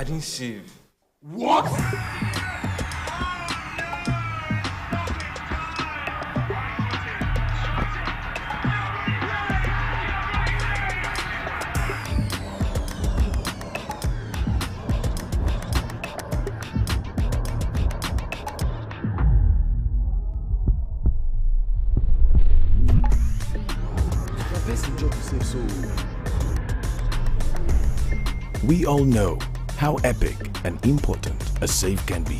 I didn't save. What? We all know how epic and important a save can be.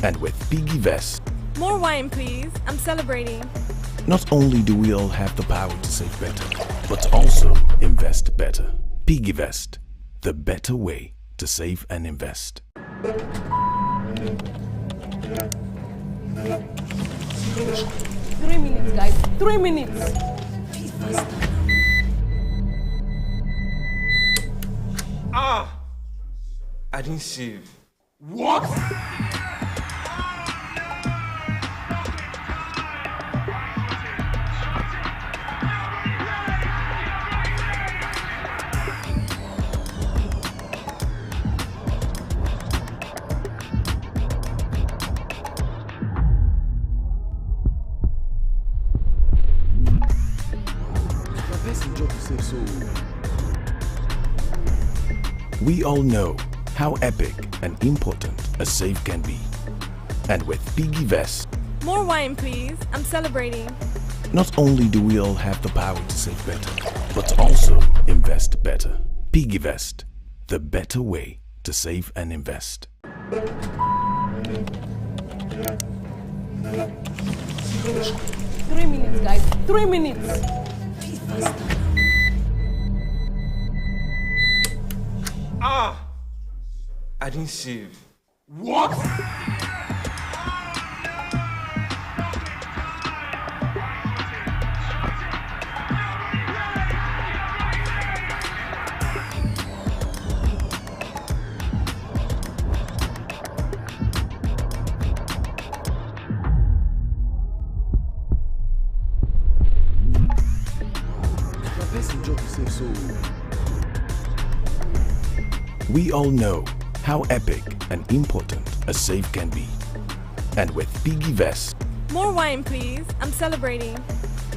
And with PiggyVest, more wine please, I'm celebrating. not only do we all have the power to save better, but also invest better. PiggyVest, the better way to save and invest. 3 minutes, guys. 3 minutes. I didn't save. What? We all know how epic and important a save can be. And with PiggyVest, More wine please, I'm celebrating. not only do we all have the power to save better, but also invest better. PiggyVest, the better way to save and invest. 3 minutes, guys. 3 minutes. I didn't save. What? We all know how epic and important a save can be. And with PiggyVest, More wine please, I'm celebrating.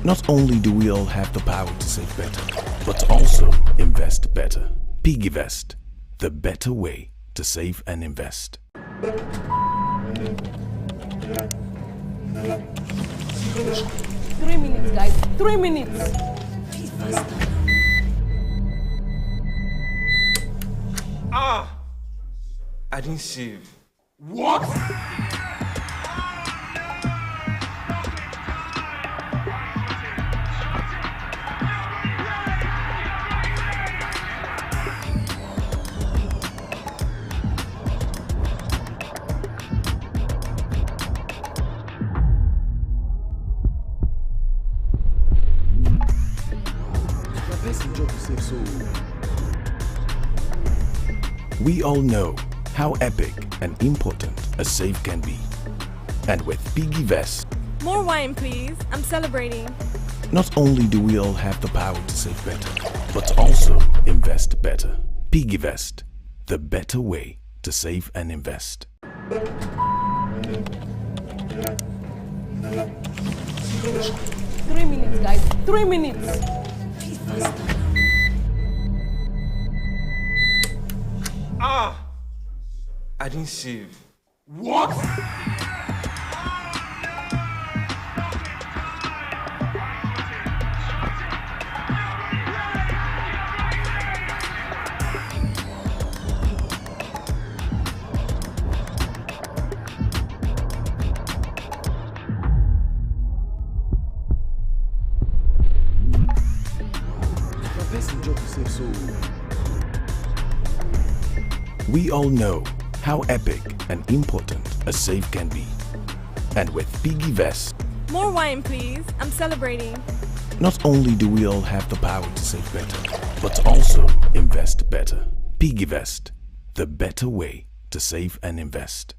not only do we all have the power to save better, but also invest better. PiggyVest, the better way to save and invest. 3 minutes, guys. 3 minutes. I didn't save. What? We all know how epic and important a save can be. And with PiggyVest, More wine please, I'm celebrating. not only do we all have the power to save better, but also invest better. PiggyVest, the better way to save and invest. 3 minutes, guys. 3 minutes. I didn't save. What? We all know how epic and important a save can be. And with PiggyVest, More wine please, I'm celebrating. not only do we all have the power to save better, but also invest better. PiggyVest, the better way to save and invest.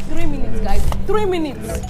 3 minutes, guys. 3 minutes.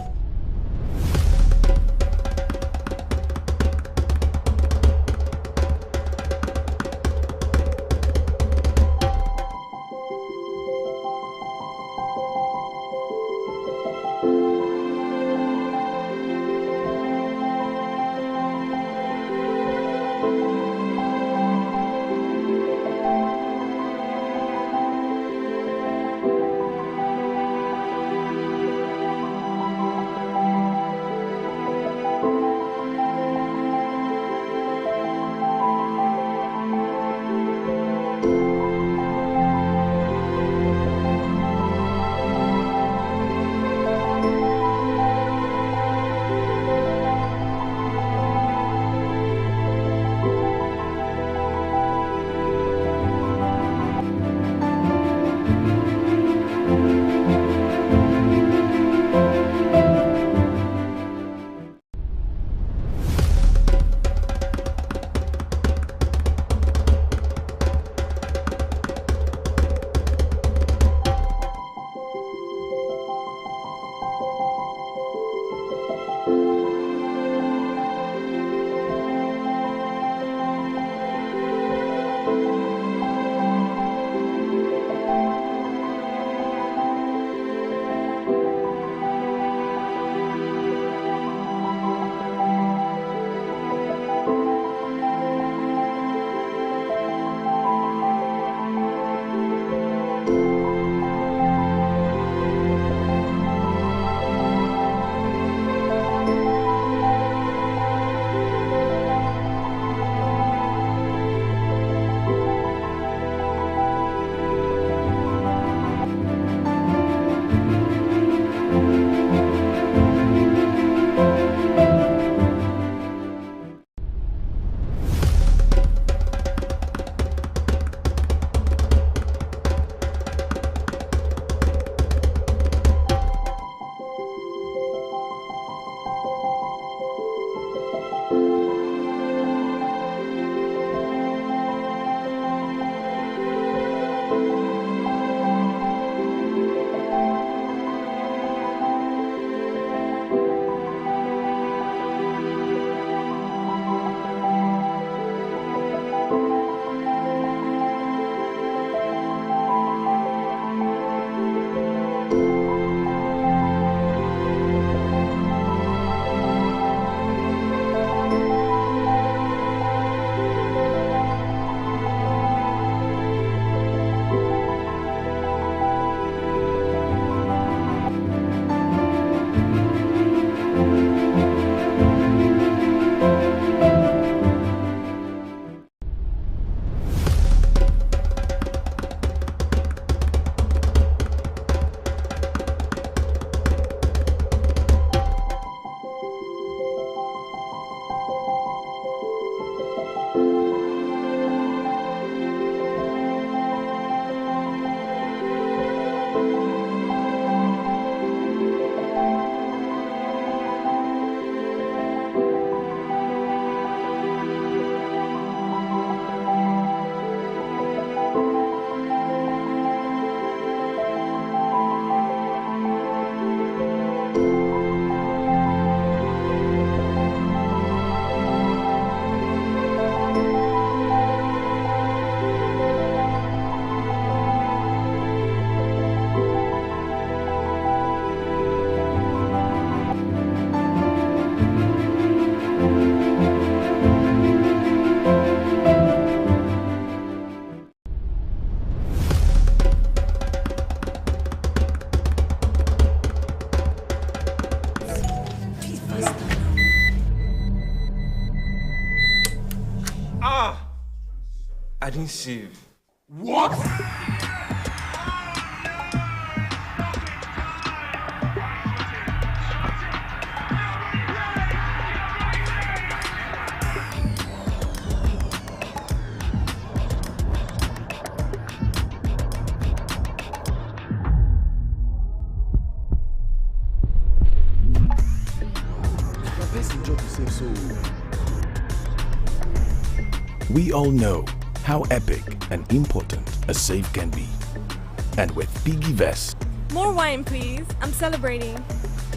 I didn't save. What? We all know how epic and important a save can be. And with PiggyVest, More wine, please. I'm celebrating.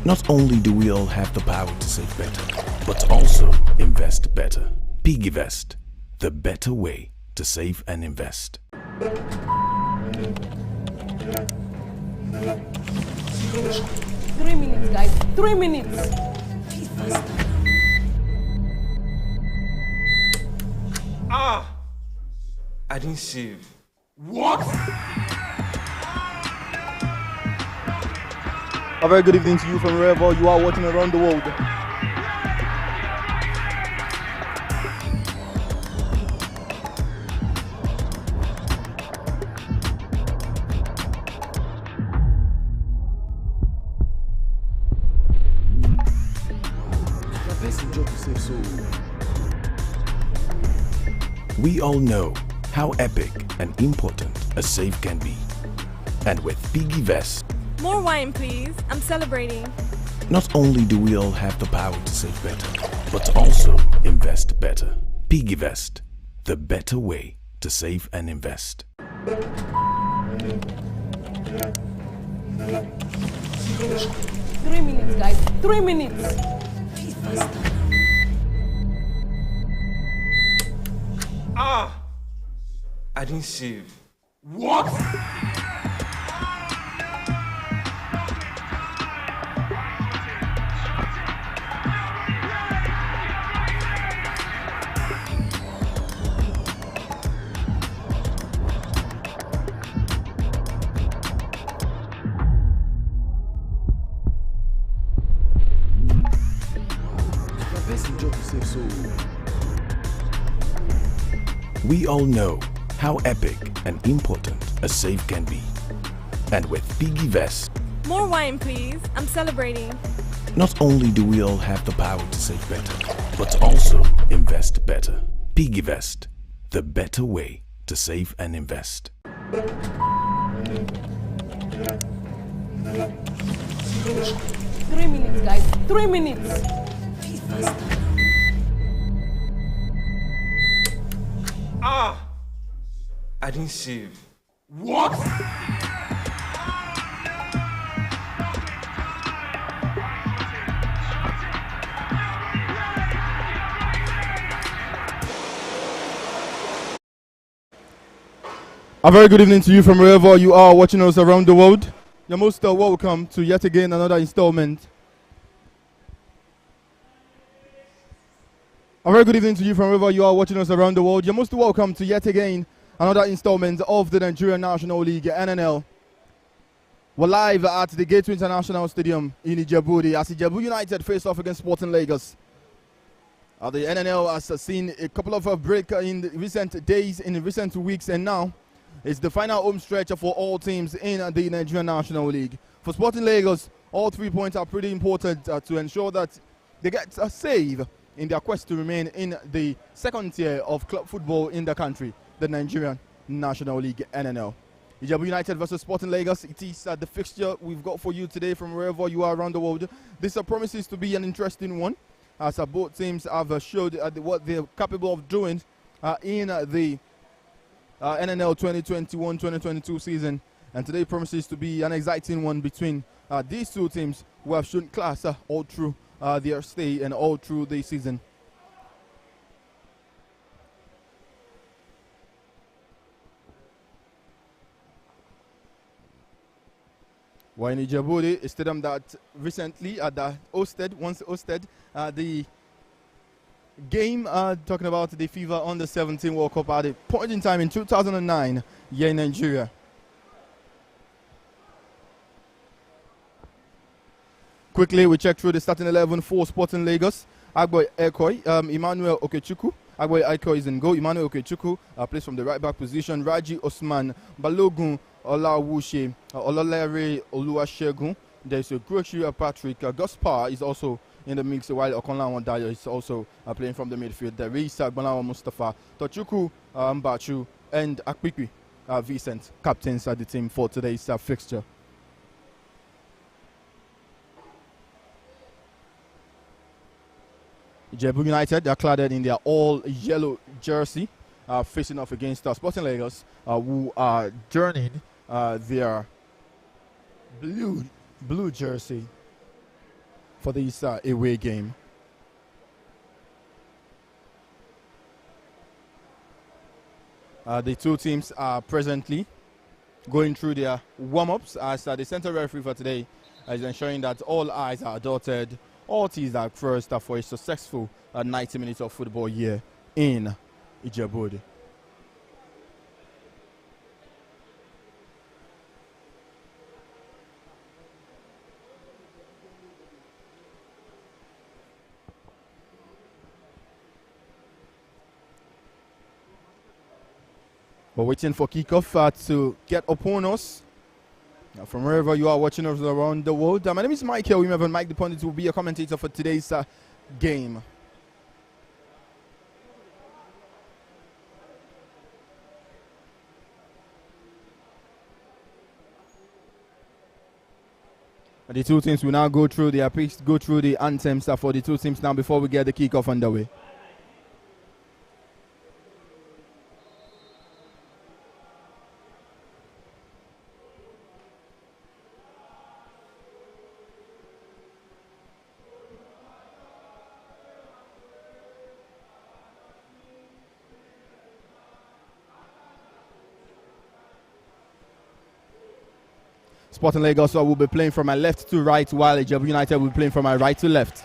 not only do we all have the power to save better, but also invest better. PiggyVest, the better way to save and invest. 3 minutes, guys. 3 minutes. I didn't save. What? A very good evening to you from wherever you are watching around the world. We all know how epic and important a save can be. And with PiggyVest, More wine, please. I'm celebrating. not only do we all have the power to save better, but also invest better. PiggyVest, the better way to save and invest. 3 minutes, guys. 3 minutes. I didn't save. What? We all know how epic and important a save can be. And with PiggyVest, More wine, please. I'm celebrating. not only do we all have the power to save better, but also invest better. PiggyVest, the better way to save and invest. 3 minutes, guys. 3 minutes. I didn't save. What? A very good evening to you from wherever you are watching us around the world. You're most welcome to yet again another installment. A very good evening to you from wherever you are watching us around the world. You're most welcome to yet again another installment of the Nigerian National League, NNL. We're live at the Gateway International Stadium in Ijebu as Ijab United face off against Sporting Lagos. The NNL has seen a couple of break in the recent days, in the recent weeks, and now it's the final home stretch for all teams in the Nigerian National League. For Sporting Lagos, all 3 points are pretty important to ensure that they get a save in their quest to remain in the second tier of club football in the country, the Nigerian National League, NNL. Ijab United versus Sporting Lagos. It is the fixture we've got for you today from wherever you are around the world. This promises to be an interesting one, as both teams have showed what they're capable of doing in the NNL 2021-2022 season. And today promises to be an exciting one between these two teams who have shown class all through their stay and all through the season. We're in Ijebu, a stadium that recently once hosted the game talking about the FIFA Under-17 World Cup at a point in time in 2009 here in Nigeria. Quickly, we check through the starting 11 for Sporting Lagos. Agboy Ekoy, Emmanuel Okechukwu, Agboy Aiko is in goal. Emmanuel Okechukwu plays from the right back position. Raji Usman, Balogun Olawushe, Ololere Oluwasegun. There is a Grocery Patrick. Gaspar is also in the mix, while Okonlawan Dayo is also playing from the midfield. There is Gbanawa Mustafa, Tochukwu Mbachu, and Akpikwi Vincent, captains of the team for today's fixture. Ijebu United, they're clad in their all-yellow jersey, facing off against Sporting Lagos, who are journeying their blue jersey for this away game. The two teams are presently going through their warm-ups as the center referee for today is ensuring that all I's are dotted, all T's are crossed for a successful 90 minutes of football here in Ijebu. We're waiting for kickoff to get upon us. From wherever you are watching us around the world. My name is Mike here. Remember, Mike the Pundit will be a commentator for today's game. The two teams will now go through their picks, go through the anthems for the two teams now before we get the kickoff underway. Sporting Lagos will be playing from my left to right, while Ijab United will be playing from my right to left.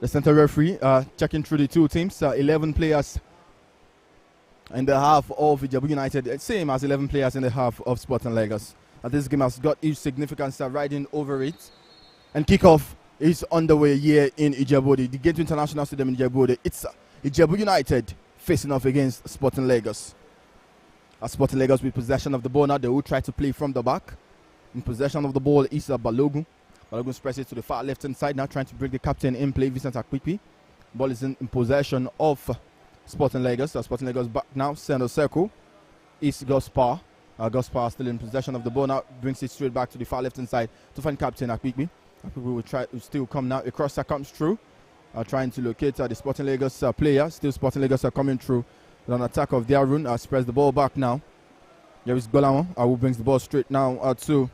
The center referee checking through the two teams. 11 players in the half of Ijab United, same as 11 players in the half of Sporting Lagos. This game has got huge significance riding over it. And kickoff is underway here in Ijebu, the Gateway International Stadium in Ijebu. It's Ijebu United facing off against Sporting Lagos. Sporting Lagos with possession of the ball now. They will try to play from the back. In possession of the ball is Balogun. Balogun spreads it to the far left-hand side now, trying to bring the captain in play, Vincent Akpikwi. Ball is in possession of Sporting Lagos. Sporting Lagos back now, center circle. Is Gaspar. Gaspar still in possession of the ball now, brings it straight back to the far left-hand side to find captain Akpikwi. Akpikwi will still come now. A crosser comes through, trying to locate the Sporting Lagos player. Still Sporting Lagos are coming through with an attack of their own. Spreads the ball back now. There is Golawan, who brings the ball straight now to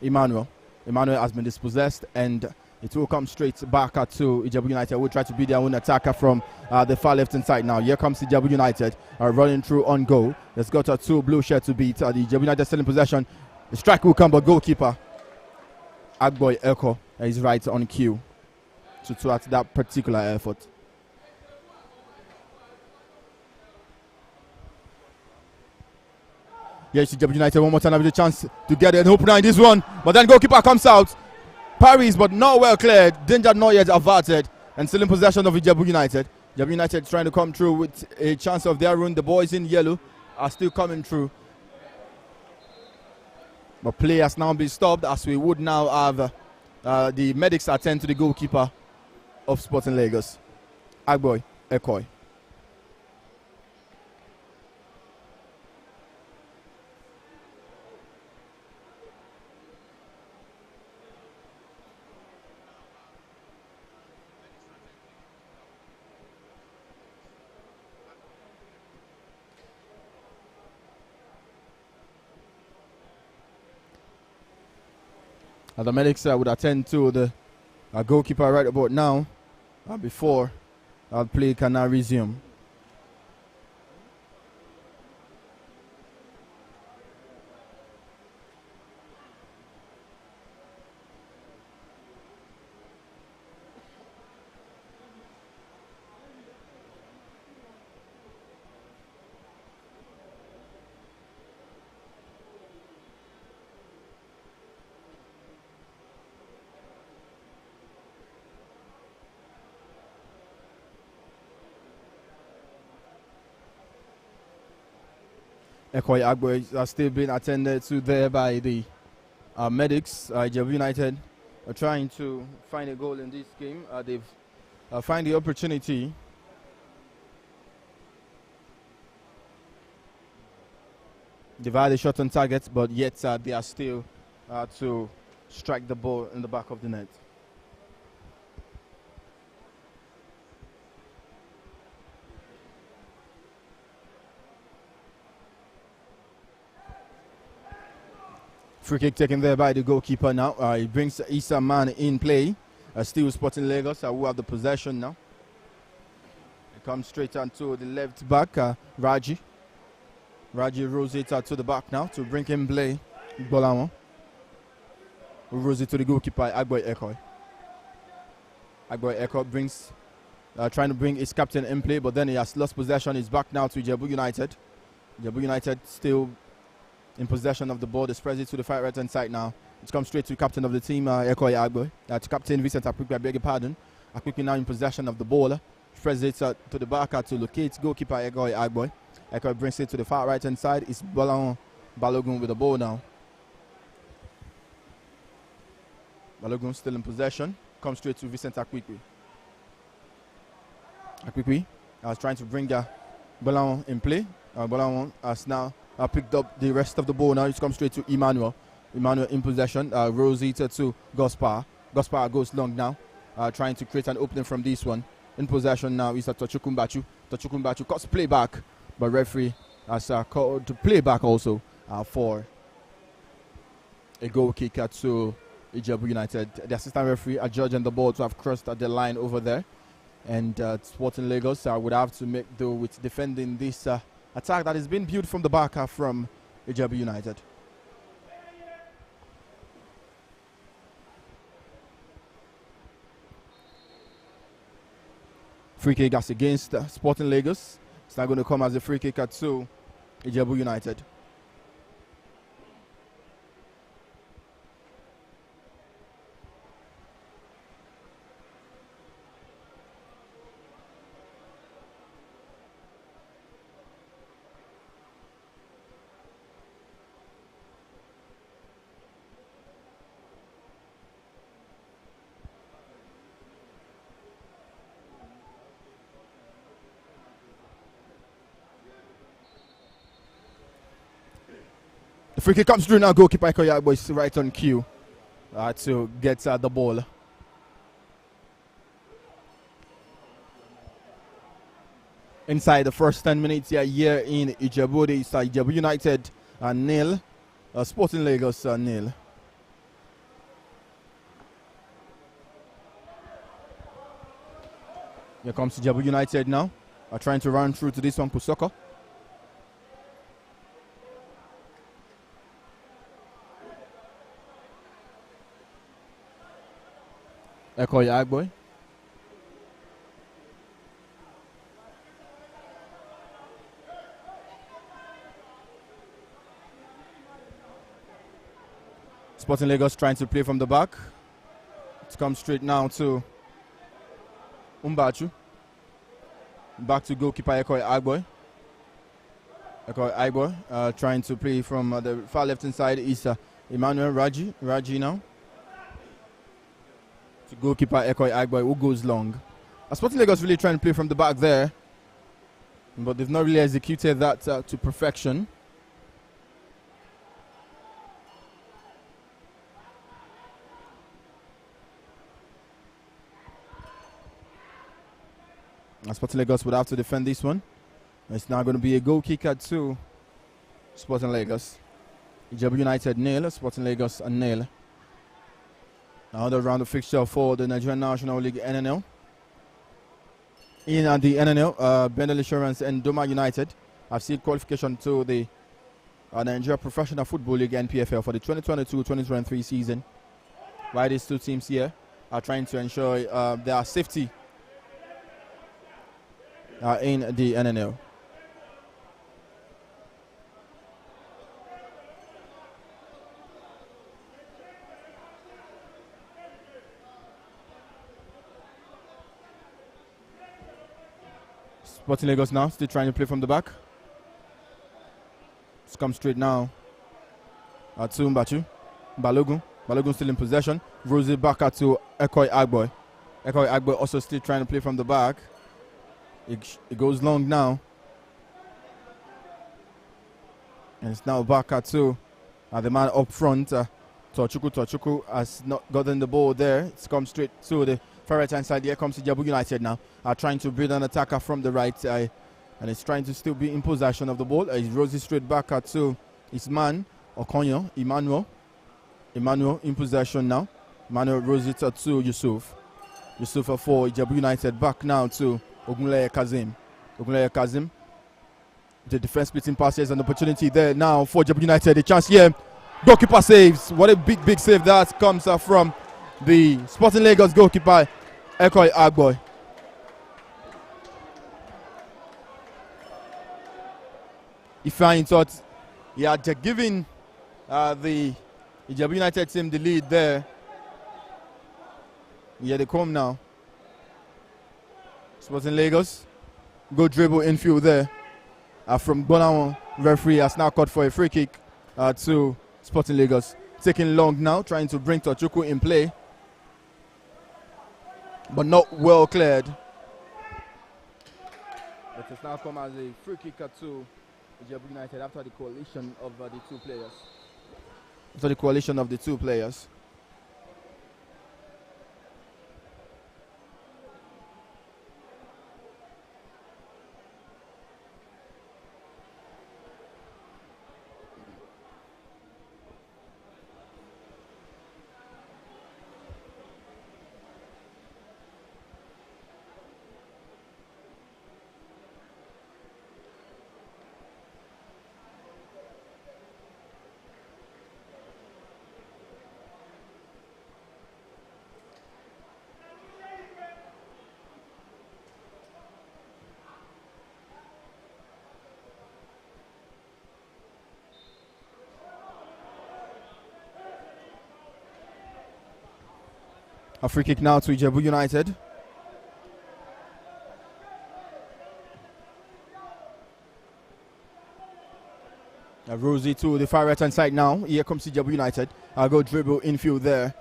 Emmanuel. Emmanuel has been dispossessed, and it will come straight back to Ijebu United. Will try to be their own attacker from the far left-hand side now. Here comes Ijebu United running through on goal. There's got two blue shirts to beat. The Ijebu United still in possession. The strike will come, but goalkeeper Agboy Eko is right on cue to thwart that particular effort. Yes, Ijab United one more time with a chance to get an opener in this one. But then goalkeeper comes out. Parries, but not well cleared. Danger not yet averted. And still in possession of Ijebu United. Ijebu United trying to come through with a chance of their own. The boys in yellow are still coming through. But play has now been stopped, as we would now have the medics attend to the goalkeeper of Sporting Lagos, Agboy Ekoy. The medics would attend to the goalkeeper right about now before play can now resume. Ekoi Agbo are still being attended to there by the medics. Ijab United are trying to find a goal in this game. They've find the opportunity. They've had a shot on target, but yet they are still to strike the ball in the back of the net. Free kick taken there by the goalkeeper now. He brings Issa Man in play. Still Sporting Lagos who have the possession now. It comes straight onto the left back, Raji. Raji rolls it to the back now to bring him play. Bolamo. Who rolls it to the goalkeeper, Agboy Ekoi. Agboy Ekoi brings, trying to bring his captain in play, but then he has lost possession. He's back now to Ijebu United. Ijebu United still in possession of the ball. They spread it to the far right hand side now. It's come straight to the captain of the team, Ekoi Agboy. To Captain Vincent Akwikwi, I beg your pardon. Akwikwi now in possession of the ball. Spreads it to the back to locate goalkeeper Ekoi Agboy. Ekoi brings it to the far right hand side. It's Balogun with the ball now. Balogun still in possession. Comes straight to Vincent Akwikwi. Akwikwi is trying to bring Balogun in play. Balogun has now picked up the rest of the ball now. It's come straight to Emmanuel. Emmanuel in possession. Rolls it to Gospar. Gospar goes long now. Trying to create an opening from this one. In possession now is Tochukumbachu. Tochukumbachu cuts play back. But referee has called to play back also for a goal kick to Ijab United. The assistant referee adjudging the ball to have crossed the line over there. And Sporting Lagos would have to make do with defending this attack that has been built from the back from Ijab United. Free kick as against Sporting Lagos. It's not going to come as a free kick to Ijebu United. The free kick comes through now. Goalkeeper Ikoya is right on cue to get the ball. Inside the first 10 minutes here in Ijebu, it's Ijebu United nil, Sporting Lagos nil. Here comes Ijebu United now, trying to run through to this one, Kusoko. Ekoi Agboy. Sporting Lagos trying to play from the back. It's come straight now to Umbachu. Back to goalkeeper Ekoi Agboy. Ekoi Agboy trying to play from the far left hand side is Emmanuel Raji. Raji now. To goalkeeper Ekoi Agboy who goes long. Sporting Lagos really trying to play from the back there, but they've not really executed that to perfection. Sporting Lagos would have to defend this one. It's now going to be a goal kick to Sporting Lagos. Ijab United nil, Sporting Lagos a nil. Another round of fixture for the Nigerian National League NNL. In the NNL, Bendel Insurance and Doma United have sealed qualification to the Nigeria Professional Football League NPFL for the 2022-2023 season. While these two teams here are trying to ensure their safety in the NNL. Sporting Lagos now still trying to play from the back. It's come straight now. To Mbachu. Balogun. Balogun still in possession. Rolls it back out to Ekoi Agboy. Ekoi Agboy also still trying to play from the back. It goes long now. And it's now back at to the man up front. Torchuku has not gotten the ball there. It's come straight to the far right hand side. Here comes Ijebu United now. Trying to build an attacker from the right. And it's trying to still be in possession of the ball. He rolls it straight back at to his man, Okonyo, Emmanuel. Emmanuel in possession now. Emmanuel rolls it to Yusuf. Yusuf for Ijab United. Back now to Ogunleye Kazim. Ogunleye Kazim. The defense splitting passes, an opportunity there now for Ijab United. A chance here. Goalkeeper saves. What a big save that comes from the Sporting Lagos goalkeeper, Ekoi Agboy. Ifeanyi thought he had given the Ijab United team the lead there. Yeah, they come now. Sporting Lagos go dribble infield there from Bonawon. Referee has now called for a free kick to Sporting Lagos. Taking long now, trying to bring Torchuku in play, but not well cleared. It has now come as a free kick to Ijebu United after the coalition of the two players. After the coalition of the two players. A free kick now to Ijebu United. Rosie to the far right hand side now. Here comes Ijebu United. I'll go dribble infield there.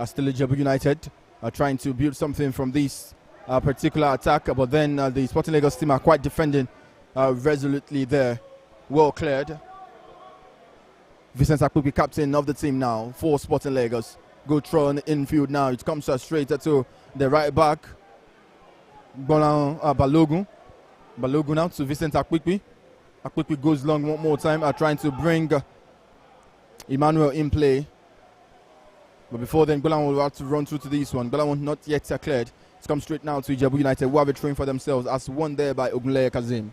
Still Ijebu United trying to build something from this particular attack, but then the Sporting Lagos team are quite defending resolutely there. Well cleared. Vincent Akpupi, captain of the team now for Sporting Lagos. Go throw on the infield now. It comes straight to the right back. Balogun. Balogun now to Vincent Akpupi. Akpupi goes long one more time, trying to bring Emmanuel in play. But before then, Golan will have to run through to this one. Golan not yet cleared. It's come straight now to Ijebu United, who have a train for themselves as won there by Ogunleye Kazim.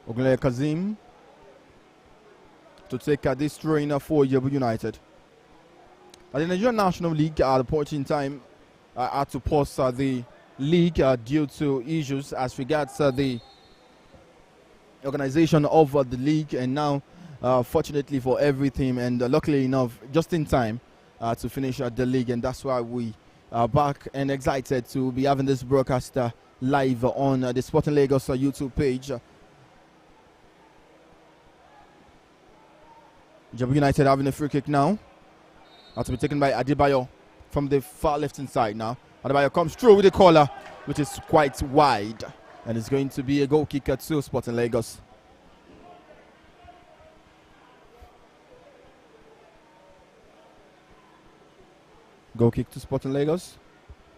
Ogunleye Kazim to take this throw-in for Ijebu United. At the Nigerian National League, at the point in time, had to pause the league due to issues as regards the organization of the league, and now, fortunately for everything, and luckily enough, just in time to finish the league, and that's why we are back and excited to be having this broadcast live on the Sporting Lagos YouTube page. Ijebu United having a free kick now. To be taken by Adebayo from the far left-hand side now. Adebayo comes through with a corner, which is quite wide. And it's going to be a goal kick to Sporting Lagos. Goal kick to Sporting Lagos.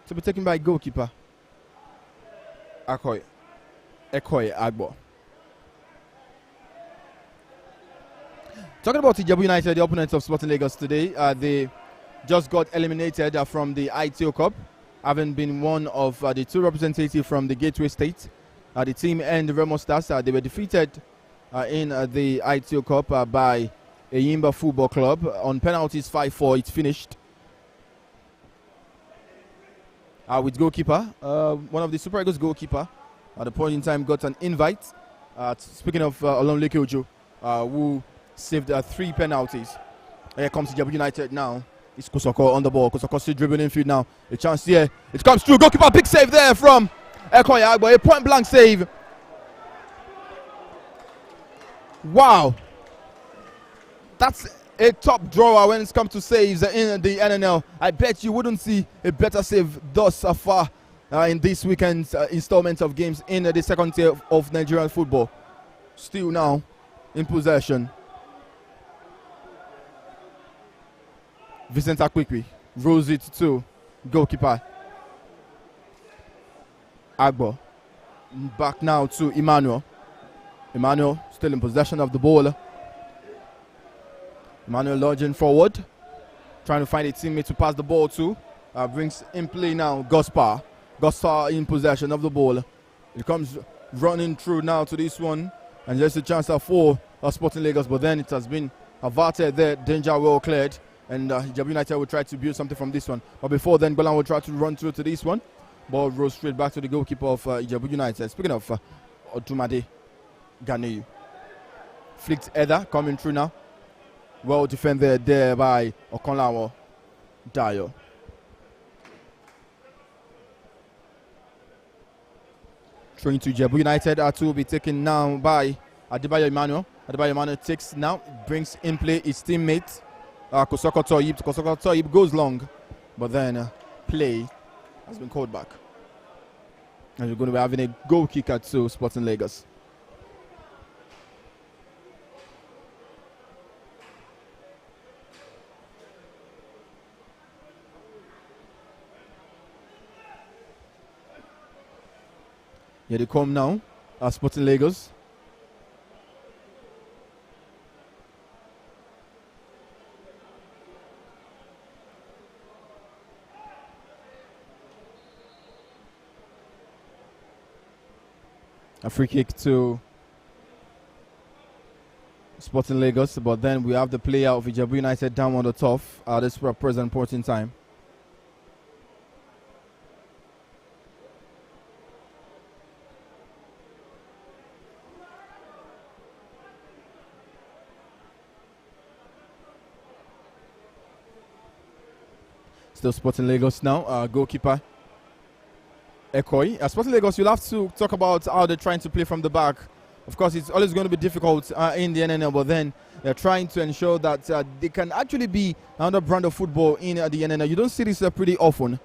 To be taken by goalkeeper Ekoi Agbo. Talking about Ijab United, the opponents of Sporting Lagos today, they just got eliminated from the ITO Cup, having been one of the two representatives from the Gateway State. The team and the Remo Stars, they were defeated in the ITO Cup by Eyimba Football Club on penalties 5-4. It's finished. With goalkeeper, one of the Super Eagles goalkeeper, at the point in time got an invite. Speaking of Olonleke Ojo, who saved 3 penalties. Here comes Ijab United now. It's Kosoko on the ball. Kosoko still dribbling infield now. A chance here. It comes through. Goalkeeper, big save there from Ekoyi Agbo. A point blank save. Wow. That's a top drawer when it comes to saves in the NNL. I bet you wouldn't see a better save thus far in this weekend's installment of games in the second tier of Nigerian football. Still now in possession. Vincent Akwikwi rolls it to goalkeeper Agbo. Back now to Emmanuel. Emmanuel still in possession of the ball. Emmanuel lodging forward, trying to find a teammate to pass the ball to. Brings in play now Gospar. Gospar in possession of the ball. It comes running through now to this one. And just a chance for Sporting Lagos, but then it has been averted there. Danger well cleared. And Ijab United will try to build something from this one. But before then, Golan will try to run through to this one. Ball rolls straight back to the goalkeeper of Ijebu United. Speaking of Otumade Ganeyu. Flicked header coming through now. Well defended there by Okonlawo Dayo. Throwing to Ijebu United. R2 will be taken now by Adebayo Emmanuel. Adebayo Emmanuel takes now, brings in play his teammate Kosoko Toyib. Kosoko Toyib goes long, but then play has been called back. And you're going to be having a goal kick at Sporting Lagos. Here they come now, Sporting Lagos. A free kick to Sporting Lagos, but then we have the player of Ijebu United down on the turf at this present point in time. Still Sporting Lagos now, goalkeeper Ekoyi. Sporting Lagos, you'll have to talk about how they're trying to play from the back. Of course, it's always going to be difficult in the NNL, but then they're trying to ensure that they can actually be another brand of football in the NNL. You don't see this pretty often.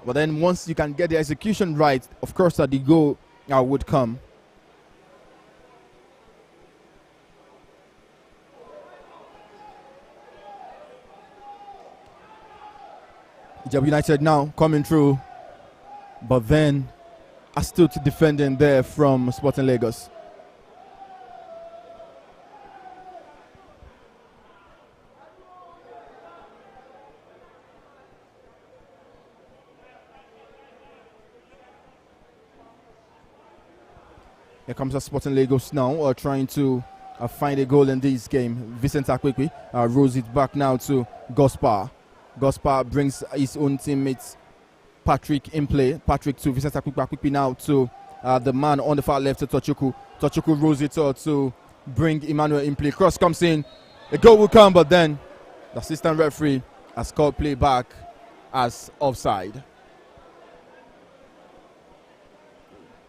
But then once you can get the execution right, of course, the goal would come. Ijab United now coming through, but then astute defending there from Sporting Lagos. Here comes Sporting Lagos now, trying to find a goal in this game. Vincent Akwikwi rolls it back now to Gospar. Gospar brings his own teammates Patrick in play. Patrick to Vincent Akwikwi now to the man on the far left to Tochuku. Tochuku rolls it to bring Emmanuel in play. Cross comes in. A goal will come, but then the assistant referee has called play back as offside.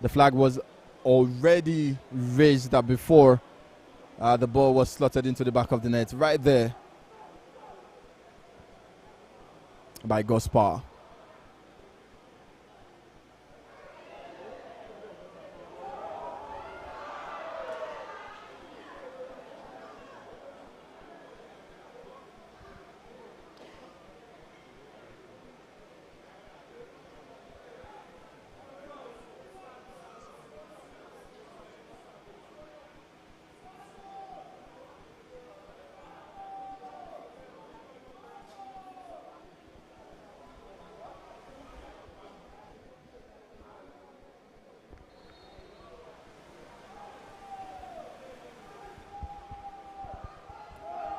The flag was already raised before the ball was slotted into the back of the net. Right there by Gospar.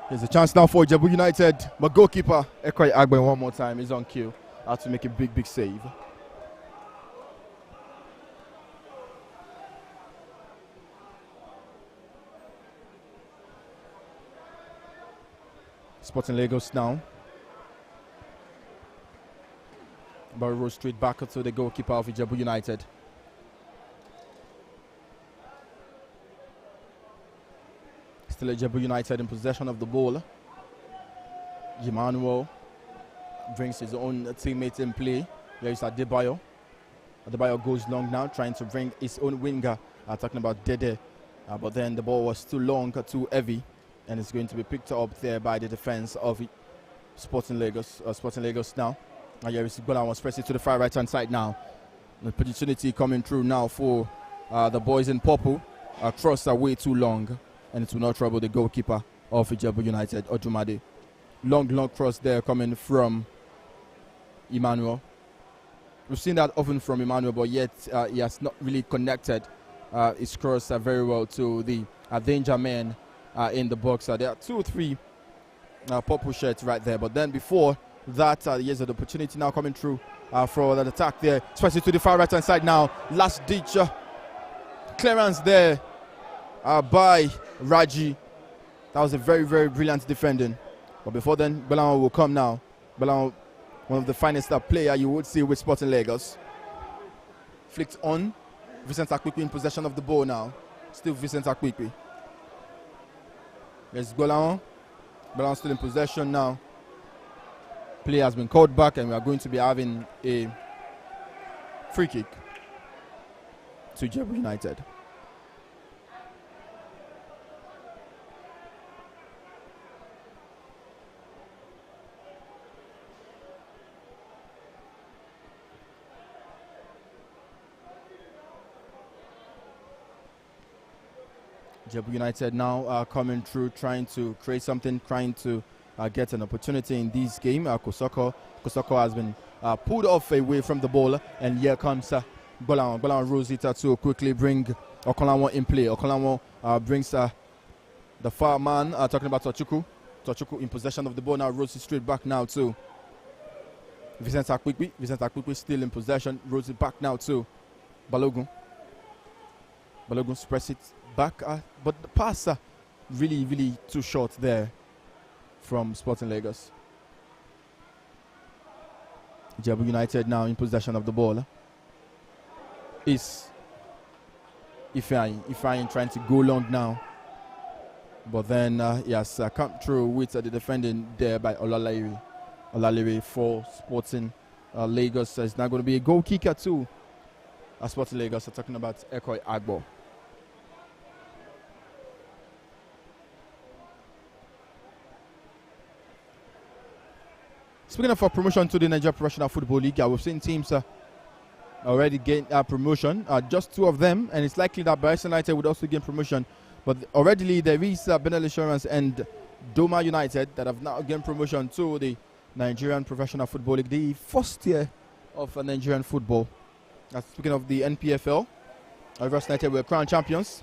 There's a chance now for Ijebu United, but goalkeeper Ekoyi Agbo one more time is on cue. Had to make a big save. Sporting Lagos now Ball rolls straight back to the goalkeeper of Ijebu United. Still Ijebu United in possession of the ball. Emmanuel brings his own teammate in play. Here is Adebayo. Adebayo goes long now, trying to bring his own winger. Talking about Dede. But then the ball was too long, too heavy. And it's going to be picked up there by the defense of Sporting Lagos now. And here is Golan was pressing to the far right-hand side now. The opportunity coming through now for the boys in purple. Cross are way too long. And it will not trouble the goalkeeper of Ijebu United, Odumade. Long cross there coming from Emmanuel. We've seen that often from Emmanuel, but yet he has not really connected his cross very well to the danger man in the box. There are 2 or 3 purple shirts right there. But then before that, here's the opportunity now coming through for that attack there. Especially to the far right-hand side now. Last ditch clearance there by Raji. That was a very, very brilliant defending. But before then, Belan will come now. Belan, one of the finest player you would see with Sporting Lagos. Flicked on. Vincent Akpikpi in possession of the ball now. Still Vincent Akpikpi. There's Golan. Belan still in possession now. Play has been called back and we are going to be having a free kick to Ijab United. Ijebu United now coming through, trying to create something, trying to get an opportunity in this game. Kosoko has been pulled off away from the ball, and here comes Golan. Golan rolls it to quickly bring Okolanwo in play. Okolanwo brings the far man, talking about Tochukwu. Tochukwu in possession of the ball now, rolls it straight back now to Vincent Akpikpi. Vincent Akpikpi still in possession, rolls it back now to Balogun. Balogun press it back, but the pass really too short there from Sporting Lagos. Ijab United now in possession of the ball. Is Ifeanyi trying to go long now, but then he has come through with the defending there by Olalere for Sporting Lagos. It's now going to be a goal kicker too. Sporting Lagos are talking about Ekoi Agbo. Speaking of promotion to the Nigeria Professional Football League, we've seen teams already gain promotion, just 2 of them, and it's likely that Bayelsa United would also gain promotion. But already there is Benel Insurance and Doma United that have now gained promotion to the Nigerian Professional Football League, the first year of Nigerian football. Speaking of the NPFL, Rivers United were crowned champions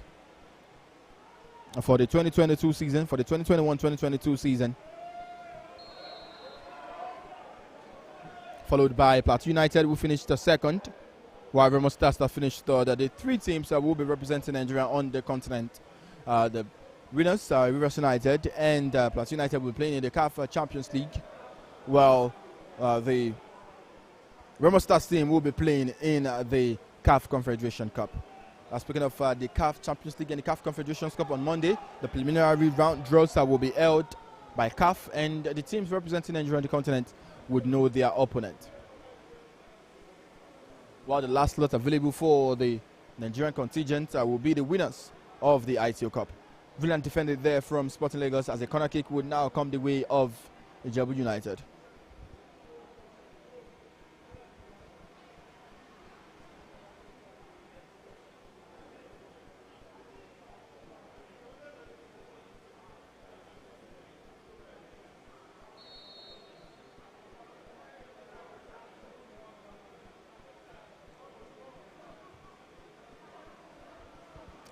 for the 2022 season, for the 2021-2022 season. Followed by Plateau United, who finished second, while Remo Stars finished third. The 3 teams will be representing Nigeria on the continent. The winners are Rivers United, and Plateau United will be playing in the CAF Champions League, while the Remo Stars team will be playing in the CAF Confederation Cup. Speaking of the CAF Champions League and the CAF Confederation Cup on Monday, the preliminary round draws will be held by CAF, and the teams representing Nigeria on the continent would know their opponent. While the last slot available for the Nigerian contingent will be the winners of the ITO Cup. Brilliant defended there from Sporting Lagos, as a corner kick would now come the way of Ijab United.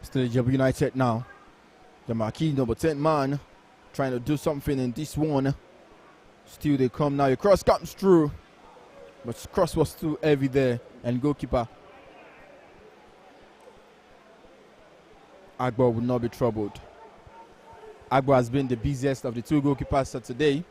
Still Ijab United now. The marquee number 10 man trying to do something in this one. Still they come now. A cross comes through, but cross was too heavy there, and goalkeeper Agbo will not be troubled. Agbo has been the busiest of the 2 goalkeepers today.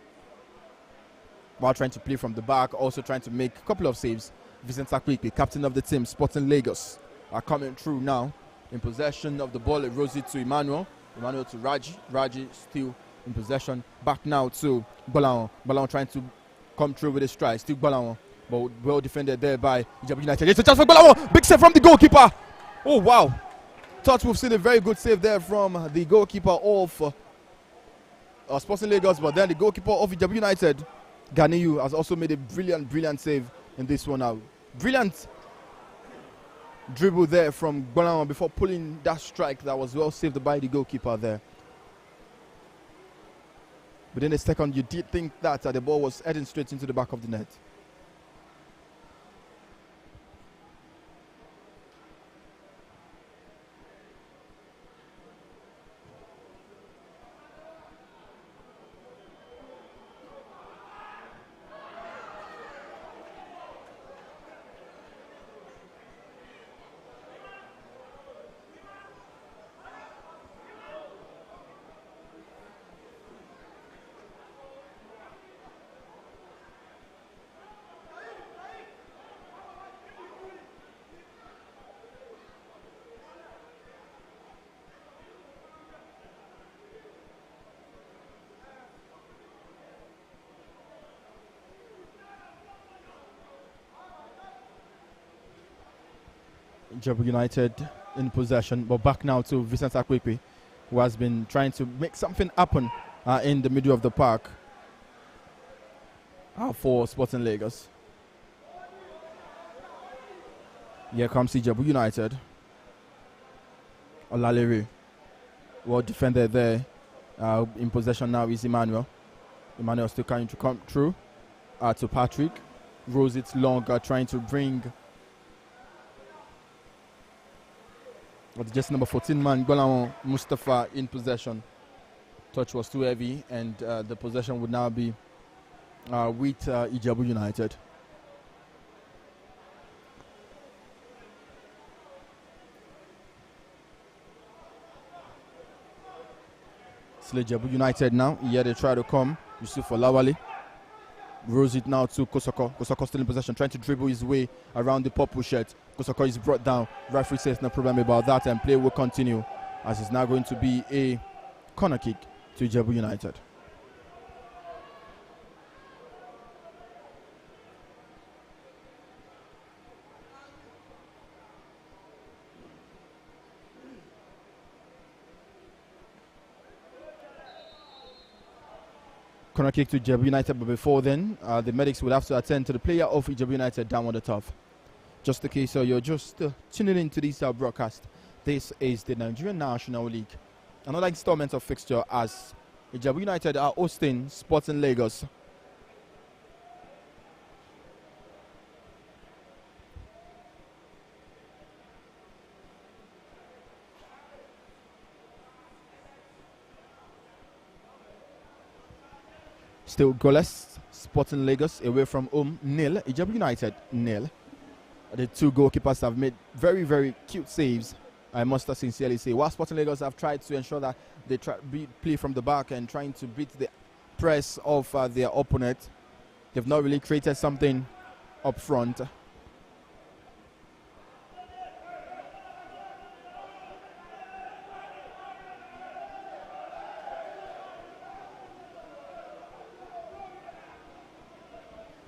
while trying to play from the back, also trying to make a couple of saves. Vincent Akwikpe, captain of the team, Sporting Lagos, are coming through now. In possession of the ball, it rolls it to Emmanuel. Emmanuel to Raji. Raji still in possession. Back now to Bolawon. Bolawon trying to come through with a strike. Still Bolawon, but well defended there by Ijab United. It's a chance for Bolawon. Big save from the goalkeeper. Oh, wow. Thought we've seen a very good save there from the goalkeeper of Sporting Lagos, but then the goalkeeper of Ijab United, Ganiyu, has also made a brilliant save in this one now. Brilliant dribble there from Bolawon before pulling that strike that was well saved by the goalkeeper there. Within a second, you did think that the ball was heading straight into the back of the net. Ijebu United in possession, but back now to Vincent Akwikpe, who has been trying to make something happen in the middle of the park for Sporting Lagos. Here comes Ijebu United. Olalere, well defended there. In possession now is Emmanuel. Emmanuel still trying to come through to Patrick. Rolls it long, trying to bring just number 14 man, Bolawon Mustafa in possession. Touch was too heavy, and the possession would now be with Ijebu United. Still Ijebu United now. Here they try to come. Yusuf Olawale rolls it now to Kosoko. Kosoko still in possession, trying to dribble his way around the purple shirt. Kosoko is brought down. Referee says no problem about that, and play will continue as it's now going to be a corner kick to Ijebu United. Corner kick to Ijebu United, but before then, the medics would have to attend to the player of Ijebu United down on the turf. Just in case you're just tuning into this broadcast, this is the Nigerian National League. Another installment of fixture as Ijebu United are hosting Sporting Lagos. Still goalless, Sporting Lagos away from home, 0. Ijab United, 0. The two goalkeepers have made very cute saves, I must sincerely say. While Sporting Lagos have tried to ensure that they play from the back and trying to beat the press of their opponent, they've not really created something up front.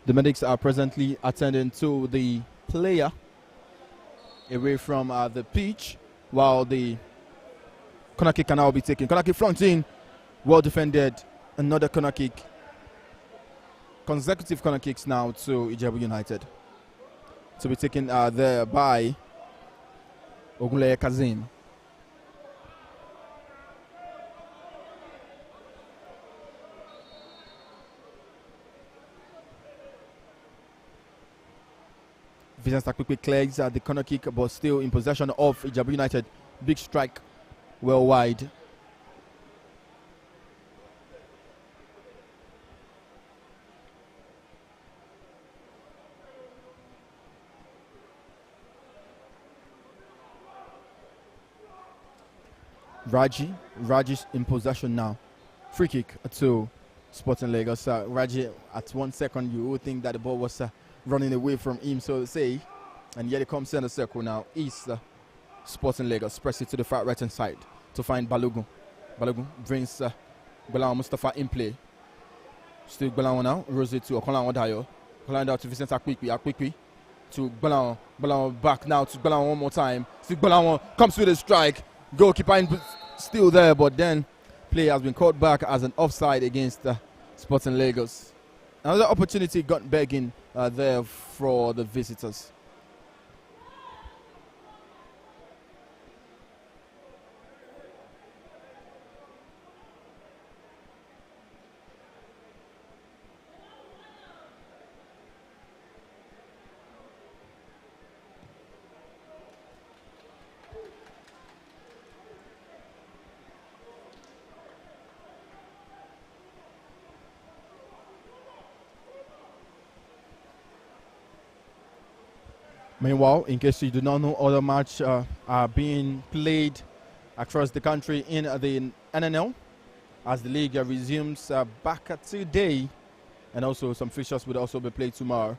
The medics are presently attending to the player away from the pitch, while the corner kick can now be taken. Corner kick front in, well defended. Another corner kick. Consecutive corner kicks now to Ijebu United. To be taken there by Ogunleye Kazim. Vincent Akwikpe clears the corner kick, but still in possession of Ijebu United. Big strike, well wide. Raji's in possession now. Free kick to Sporting Lagos. Raji, at 1 second, you would think that the ball was running away from him, so to say. And yet it comes center circle now. East Sporting Lagos. Press it to the far right hand side to find Balogun. Balogun brings Gbalawan Mustafa in play. Still Gbalawan now. Rose to Okolanwo Dayo. Okolanwo down to Vincent Akpikpi. To Gbalawan. Gbalawan back now to Gbalawan one more time. Still Gbalawan comes with a strike. Goalkeeper still there, but then play has been called back as an offside against Sporting Lagos. Another opportunity got begging there for the visitors. Meanwhile, in case you do not know, other matches are being played across the country in the NNL as the league resumes back today, and also some fixtures will also be played tomorrow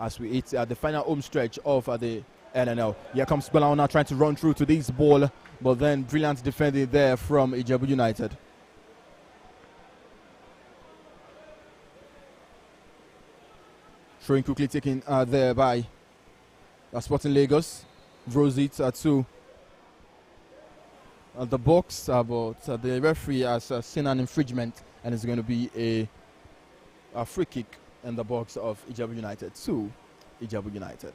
as we hit the final home stretch of the NNL. Here comes Gbalawan now trying to run through to this ball, but then brilliant defending there from Ijebu United. Throwing quickly taken there by Sporting Lagos. Throws it to the box, but the referee has seen an infringement, and it's going to be a free kick in the box of Ijab United to Ijab United.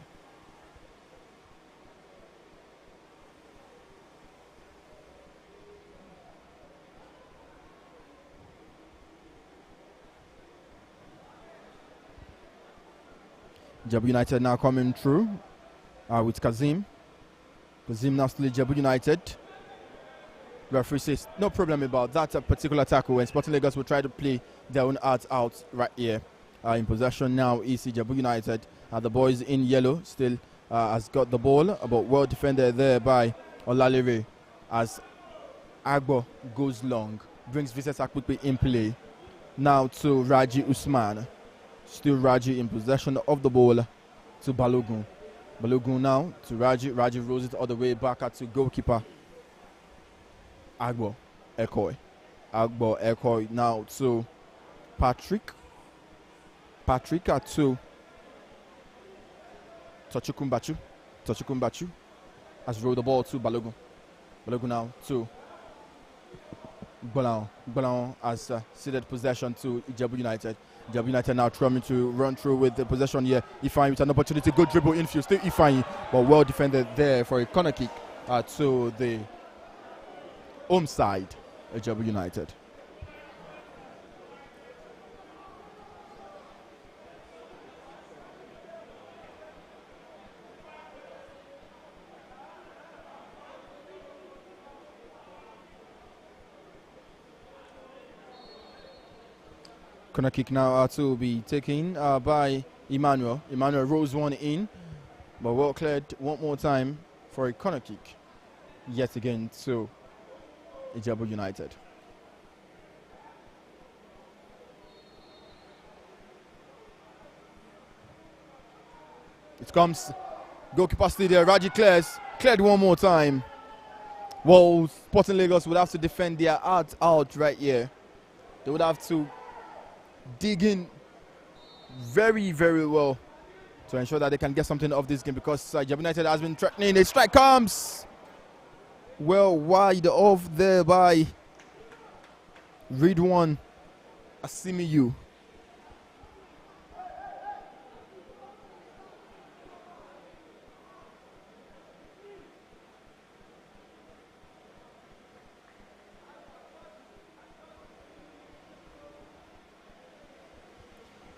Ijab United now coming through with Kazim. Kazim now still Ijab United. Referee says no problem about that particular tackle, when Sporting Lagos will try to play their own art out right here. In possession now is Ijebu United. The boys in yellow still has got the ball, but well defended there by Olalere as Agbo goes long. Brings Vincent Akpikpi in play. Now to Raji Usman. Still Raji in possession of the ball to Balogun. Balogun now to Raji. Raji rolls it all the way back to goalkeeper Agbo Ekoi. Agbo Ekoi now to Patrick. Patrick to Tochukumbachu. Tochukumbachu has rolled the ball to Balogun. Balogun now to Gbalawan. Gbalawan has ceded possession to Ijebu United. Ijebu United now trying to run through with the possession here. Ifeanyi with an opportunity, good dribble infield. Still Ifeanyi, but well defended there for a corner kick to the home side, Ijebu United. Corner kick now to be taken by Emmanuel. Emmanuel rolls one in, but well cleared one more time for a corner kick. Yet again to Ijebu United. It comes, goalkeeper still there. Raji cleared one more time. Well, Sporting Lagos would have to defend their art out right here. They would have to dig in very, very well to ensure that they can get something off this game, because Ijab United has been threatening. A strike comes well wide off there by Ridwan Asimiyu.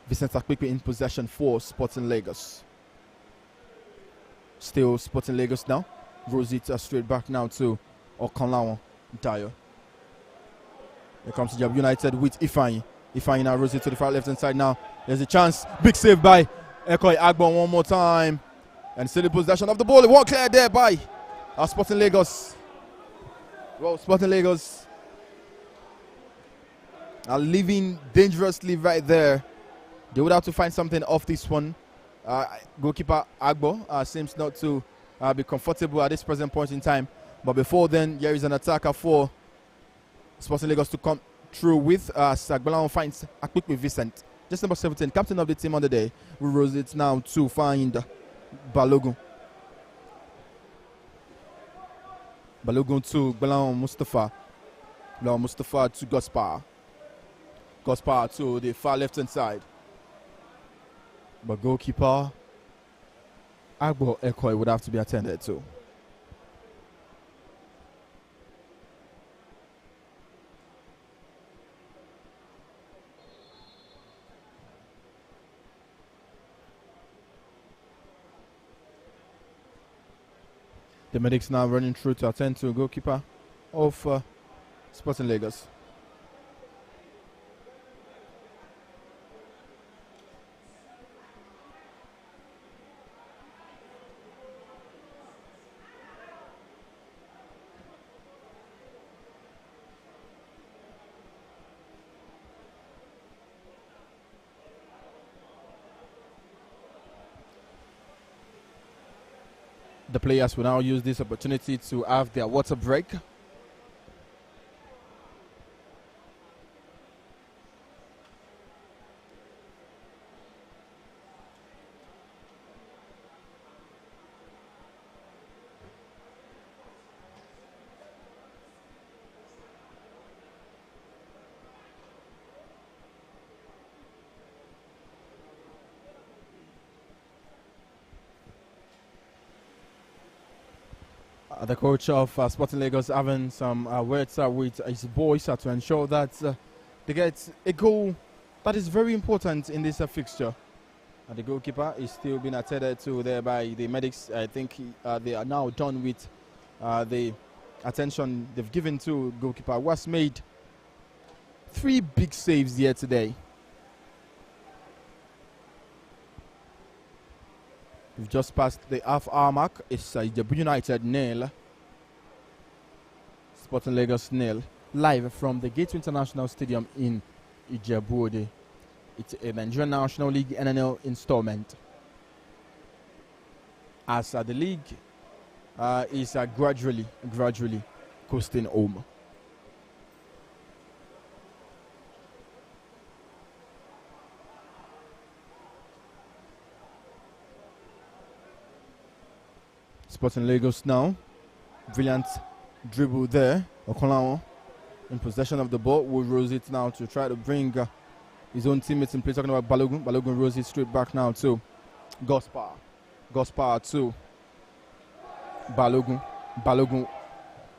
Vincent Akpikpi in possession for Sporting Lagos. Still Sporting Lagos now. Rolls it straight back now to Okanlawo Dayo. Here comes Ijab United with Ifeanyi. Ifeanyi now rolls it to the far left hand side now. There's a chance. Big save by Ekoi Agbo one more time. And still in possession of the ball. It won't clear there by Sporting Lagos. Well, Sporting Lagos are living dangerously right there. They would have to find something off this one. Goalkeeper Agbo seems not to be comfortable at this present point in time. But before then, here is an attacker for Sporting Lagos to come through with. Sagbalao finds a quick with Vincent. Just number 17, captain of the team on the day. We rose it now to find Balogun. Balogun to Balao Mustafa. Balao Mustafa to Gaspar. Gaspar to the far left hand side. But goalkeeper Agbo Ekoi would have to be attended to. The medics now running through to attend to goalkeeper of Sporting Lagos. The players will now use this opportunity to have their water break. The coach of Sporting Lagos having some words with his boys to ensure that they get a goal that is very important in this fixture. The goalkeeper is still being attended to there by the medics. I think they are now done with the attention they've given to goalkeeper, who has made 3 big saves here today. We've just passed the half-hour mark. It's Ijab United 0, Sporting Lagos 0. Live from the Gateway International Stadium in Ijebu. It's a Nigerian National League NNL installment. As the league is gradually coasting home. Sporting Lagos now. Brilliant dribble there. Okolawon in possession of the ball. Will rose it now to try to bring his own teammates in play. Talking about Balogun. Balogun rose it straight back now to Gaspar. Gaspar to Balogun. Balogun.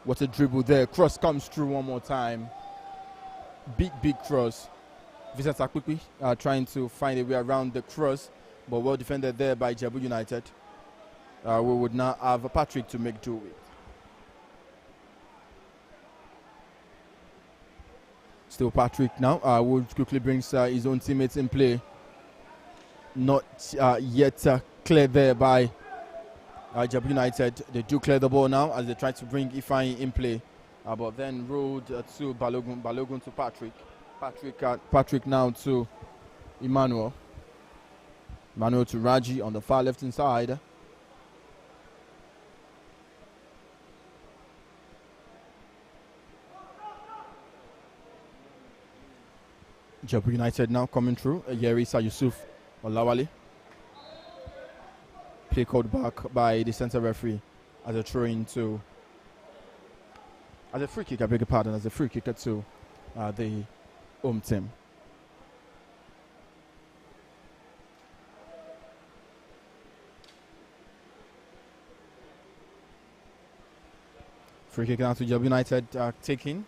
What a dribble there. Cross comes through one more time. Big cross. Vincent Akpikpi trying to find a way around the cross, but well defended there by Ijab United. We would now have Patrick to make do with. Still Patrick now. Wood quickly brings his own teammates in play. Not yet cleared there by Ijab United. They do clear the ball now as they try to bring Ifeanyi in play. But then rolled to Balogun. Balogun to Patrick. Patrick now to Emmanuel. Emmanuel to Raji on the far left hand side. Ijebu United now coming through. Yerisa Yusuf Olawale. Play called back by the center referee as a throw into. As a free kick, I beg your pardon, as a free kick to the home team. Free kick now to Ijab United taking.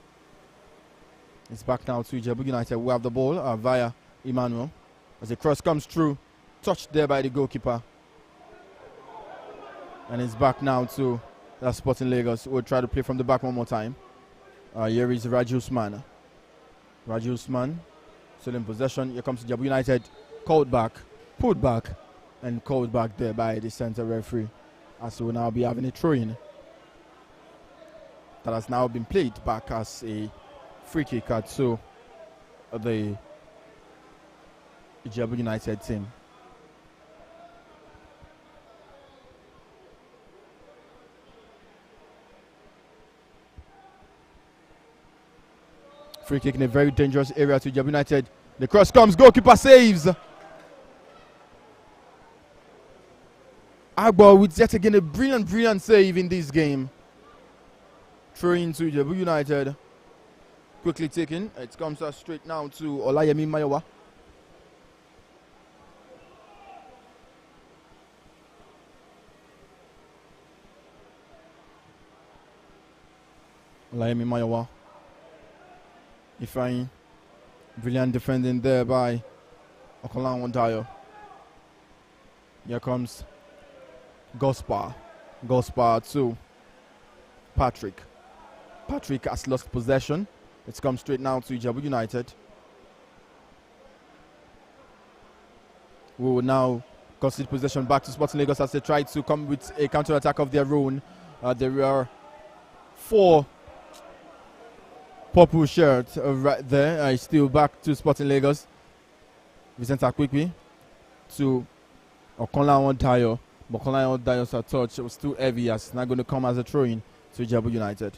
It's back now to Ijab United. We have the ball via Emmanuel. As the cross comes through, touched there by the goalkeeper. And it's back now to Sporting Lagos. We'll try to play from the back one more time. Here is Raji Usman. Raji Usman still in possession. Here comes Ijab United. Called back, pulled back, and called back there by the center referee. As we'll now be having a throw-in that has now been played back as a free kick to the Ijab United team. Free kick in a very dangerous area to Ijab United. The cross comes, goalkeeper saves. Agbo with yet again a brilliant save in this game. Throw into Ijebu United. Quickly taken. It comes straight now to Olayemi Mayowa. Olayemi Mayowa. Ifeanyi. Brilliant defending there by Okolan Dayo. Here comes Gospar to Patrick. Patrick has lost possession. It's come straight now to Ijebu United. We will now concede possession back to Sporting Lagos as they try to come with a counter-attack of their own. There are 4 purple shirts right there. Still back to Sporting Lagos. Vicente Akwikwi to Okonla Tayo. But Okonla Tayo's touch was too heavy, as it's not going to come as a throw-in to Ijebu United.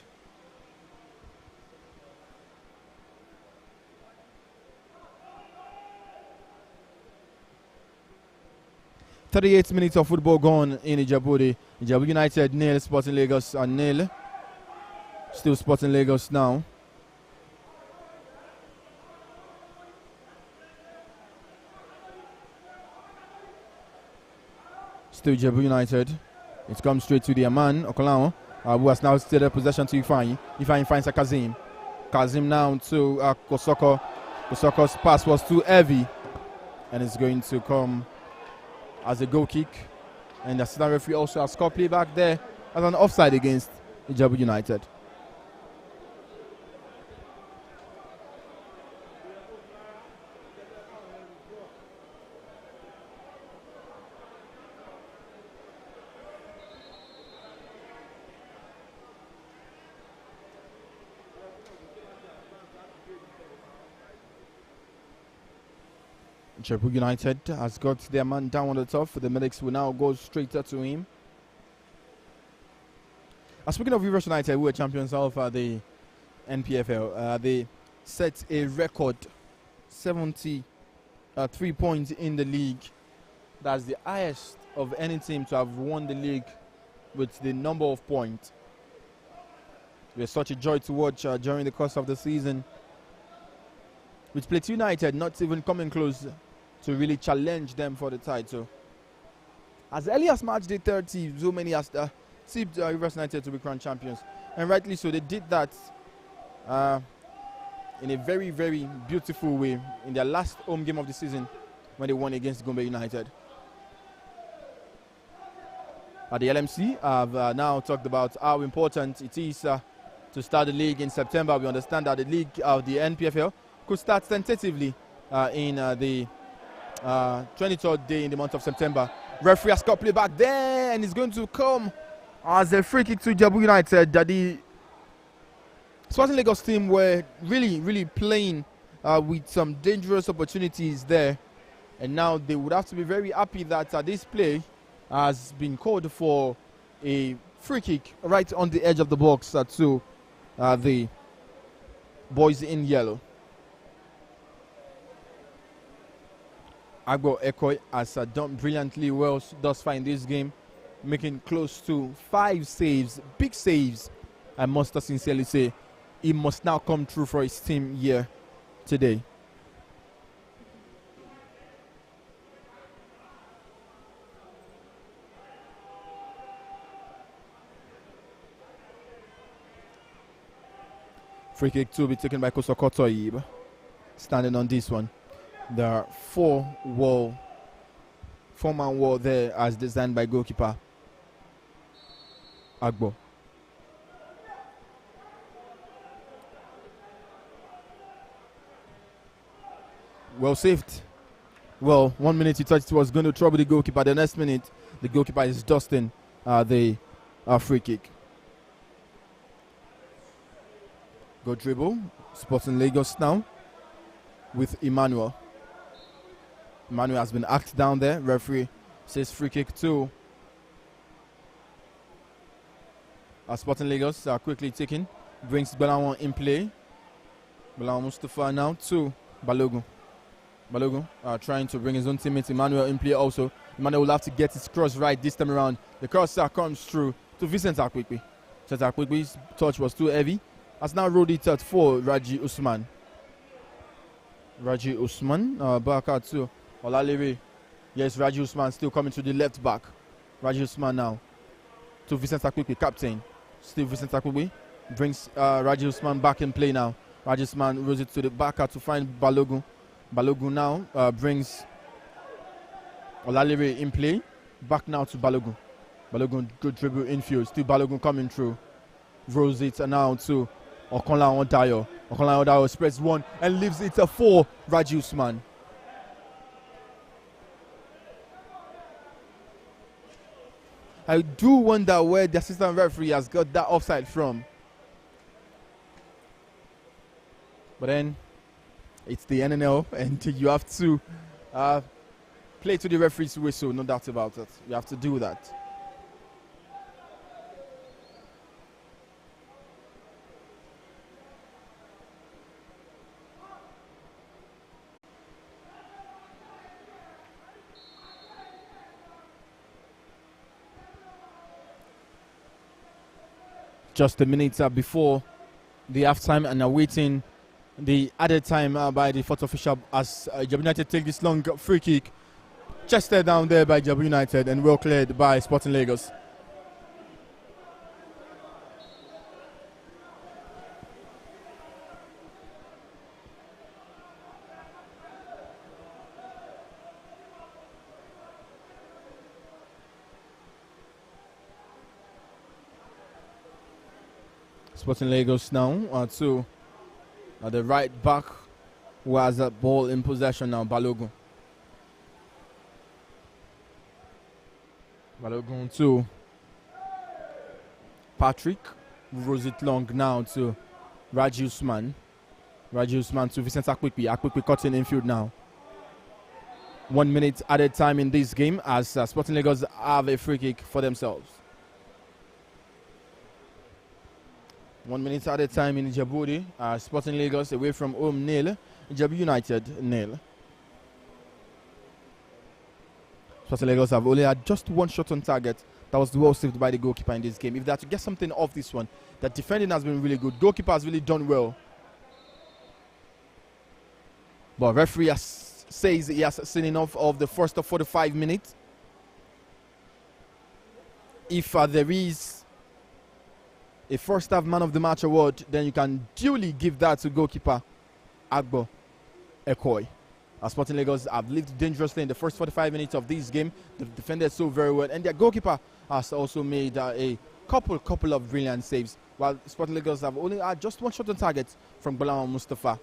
"38 minutes of football gone in Ijebu. Ijebu United nil, Sporting Lagos nil. Still Sporting Lagos now. Still Ijebu United. It comes straight to the man, Okolao, who has now still possession to Ifeanyi. Ifeanyi finds a Kazim. Kazim now to Kosoko. Kosoko's pass was too heavy, and it's going to come as a goal kick. And the assistant referee also has scored play back there as an offside against Ijebu United. Ijebu United has got their man down on the top. The medics will now go straight to him. Speaking of Rivers United, who were champions of the NPFL, they set a record 73 points in the league. That's the highest of any team to have won the league with the number of points. It was such a joy to watch during the course of the season, with Plateau United not even coming close to really challenge them for the title. As early as March Day 30, so many has tipped Rivers United to be crowned champions. And rightly so, they did that in a very, very beautiful way in their last home game of the season when they won against Gombe United. The LMC have now talked about how important it is to start the league in September. We understand that the league of the NPFL could start tentatively in the 23rd day in the month of September. Referee has got play back there, and it's going to come as a free kick to Ijebu United. That the Sporting Lagos team were really playing with some dangerous opportunities there, and now they would have to be very happy that this play has been called for a free kick right on the edge of the box to the boys in yellow. Agbo Ekoi has done brilliantly well thus far in this game, making close to 5 saves, big saves. I must sincerely say, he must now come through for his team here today. Free kick to be taken by Kosokoto Ib. Standing on this one. There are 4-man wall there as designed by goalkeeper Agbo. Well saved. Well, 1 minute he thought it was going to trouble the goalkeeper. The next minute, the goalkeeper is dusting the free kick. Go dribble. Sporting Lagos now. with Emmanuel. Emmanuel has been asked down there. Referee says free kick to Sporting Lagos. Quickly taken. Brings Balawan in play. Balawan Mustafa now to Balogun. Balogun trying to bring his own teammate Emmanuel in play also. Emmanuel will have to get his cross right this time around. The cross comes through to Vincent Akwikwi. Vincent Akwikwi's touch was too heavy. Has now rolled it out for Raji Usman. Raji Usman back out to Olalere. Yes, Raji Usman still coming to the left back. Raji Usman now to Vincent Akwikwi, captain. Still Vincent Akwikwi brings Raji Usman back in play now. Raji Usman rolls it to the back out to find Balogun. Balogun now brings Olalere in play. Back now to Balogun. Balogun good dribble infield. Still Balogun coming through. Rolls it now to Okonla Ondayo. Okonla Ondayo spreads one and leaves it for Raji Usman. I do wonder where the assistant referee has got that offside from. But then it's the NNL and you have to play to the referee's whistle, no doubt about it. You have to do that. Just a minute before the halftime and awaiting the added time by the fourth official as Ijab United take this long free kick. Chested down there by Ijab United and well cleared by Sporting Lagos. Sporting Lagos now to the right back who has that ball in possession now, Balogun. Balogun to Patrick, rolls it long now to Raji Usman. Raji Usman to Vincent Akwikwi. Akwikwi cutting infield now. 1 minute added time in this game as Sporting Lagos have a free kick for themselves. 1 minute at a time in Ijebu. Sporting Lagos away from home nil. Ijab United nil. Sporting Lagos have only had just one shot on target. That was well saved by the goalkeeper in this game. If they are to get something off this one, the defending has been really good. Goalkeeper has really done well. But referee says he has seen enough of the first of 45 minutes. If there is a first half man of the match award, then you can duly give that to goalkeeper Agbo Ekoi. Sporting Lagos have lived dangerously in the first 45 minutes of this game. They've defended so very well, and their goalkeeper has also made a couple of brilliant saves, while Sporting Lagos have only had just one shot on target from Balawan Mustafa.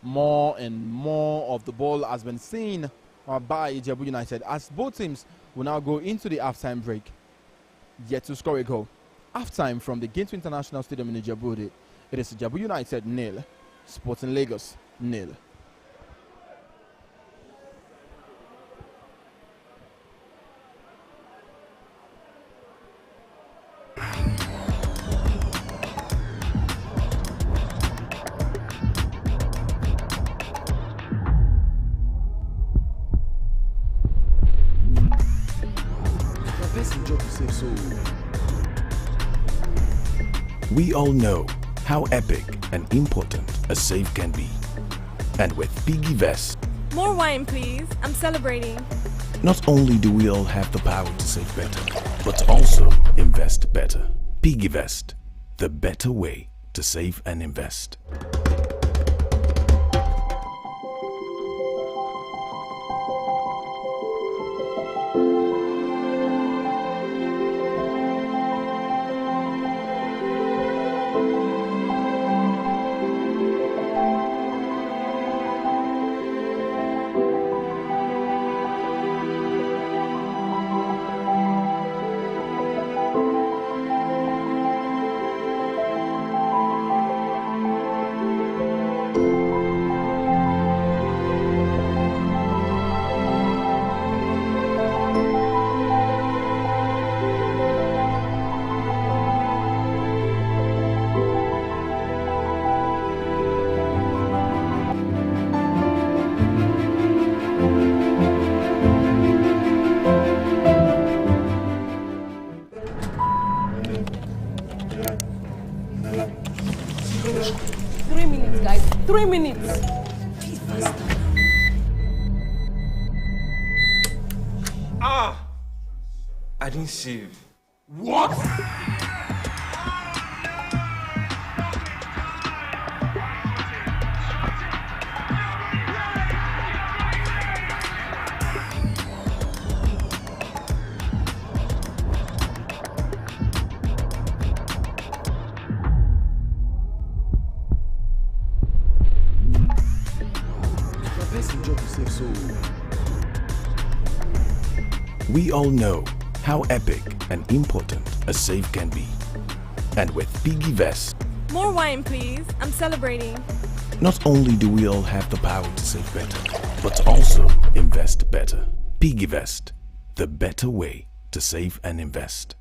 More and more of the ball has been seen by Ijebu United as both teams will now go into the halftime break. Yet to score a goal. Halftime from the Gateway International Stadium in Ijebu. It is Ijab United nil, Sporting Lagos nil. We all know how epic and important a save can be. And with PiggyVest, More wine, please. I'm celebrating. not only do we all have the power to save better, but also invest better. PiggyVest, the better way to save and invest. I didn't save. What? We all know how epic and important a save can be. And with Piggy Vest, More wine, please. I'm celebrating. not only do we all have the power to save better, but also invest better. Piggy Vest, the better way to save and invest.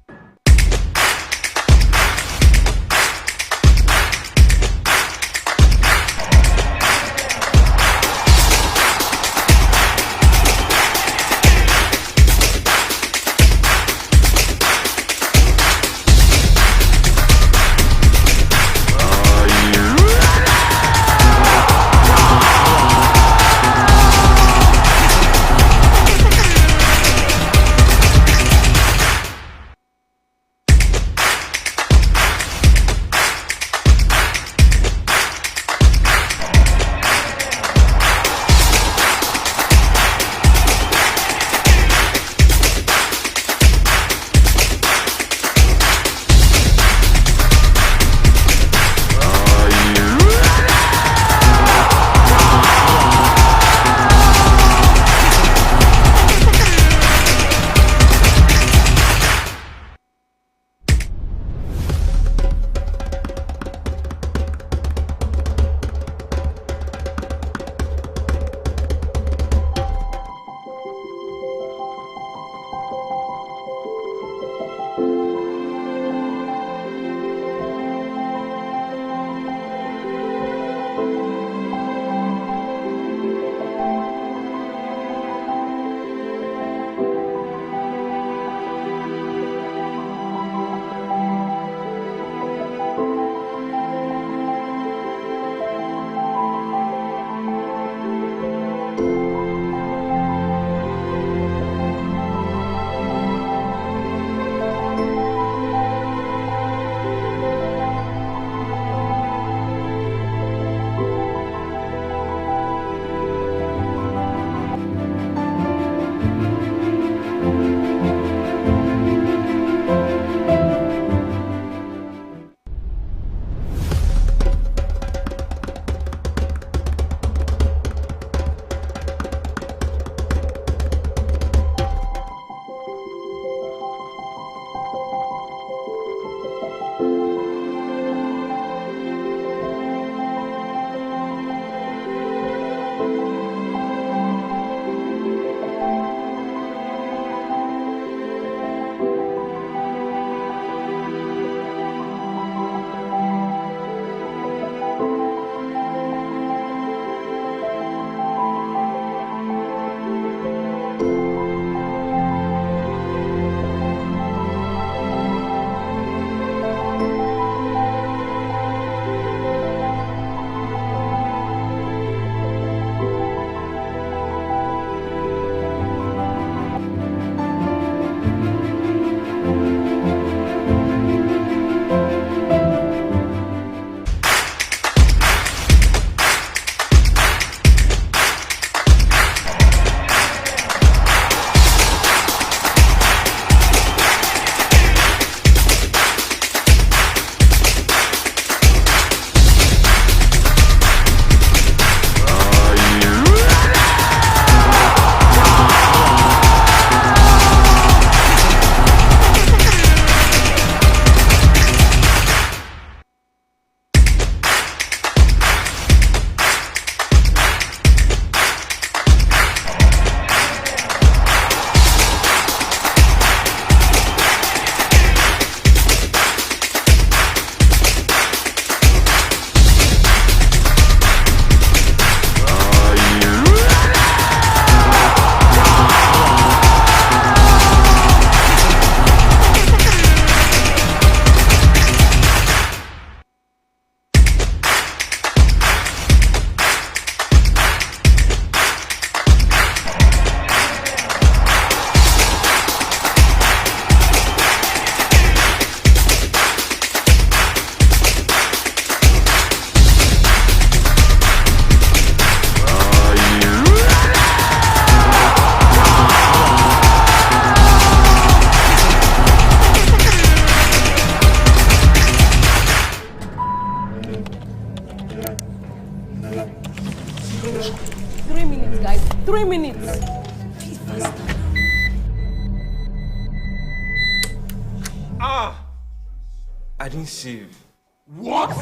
I didn't save. What?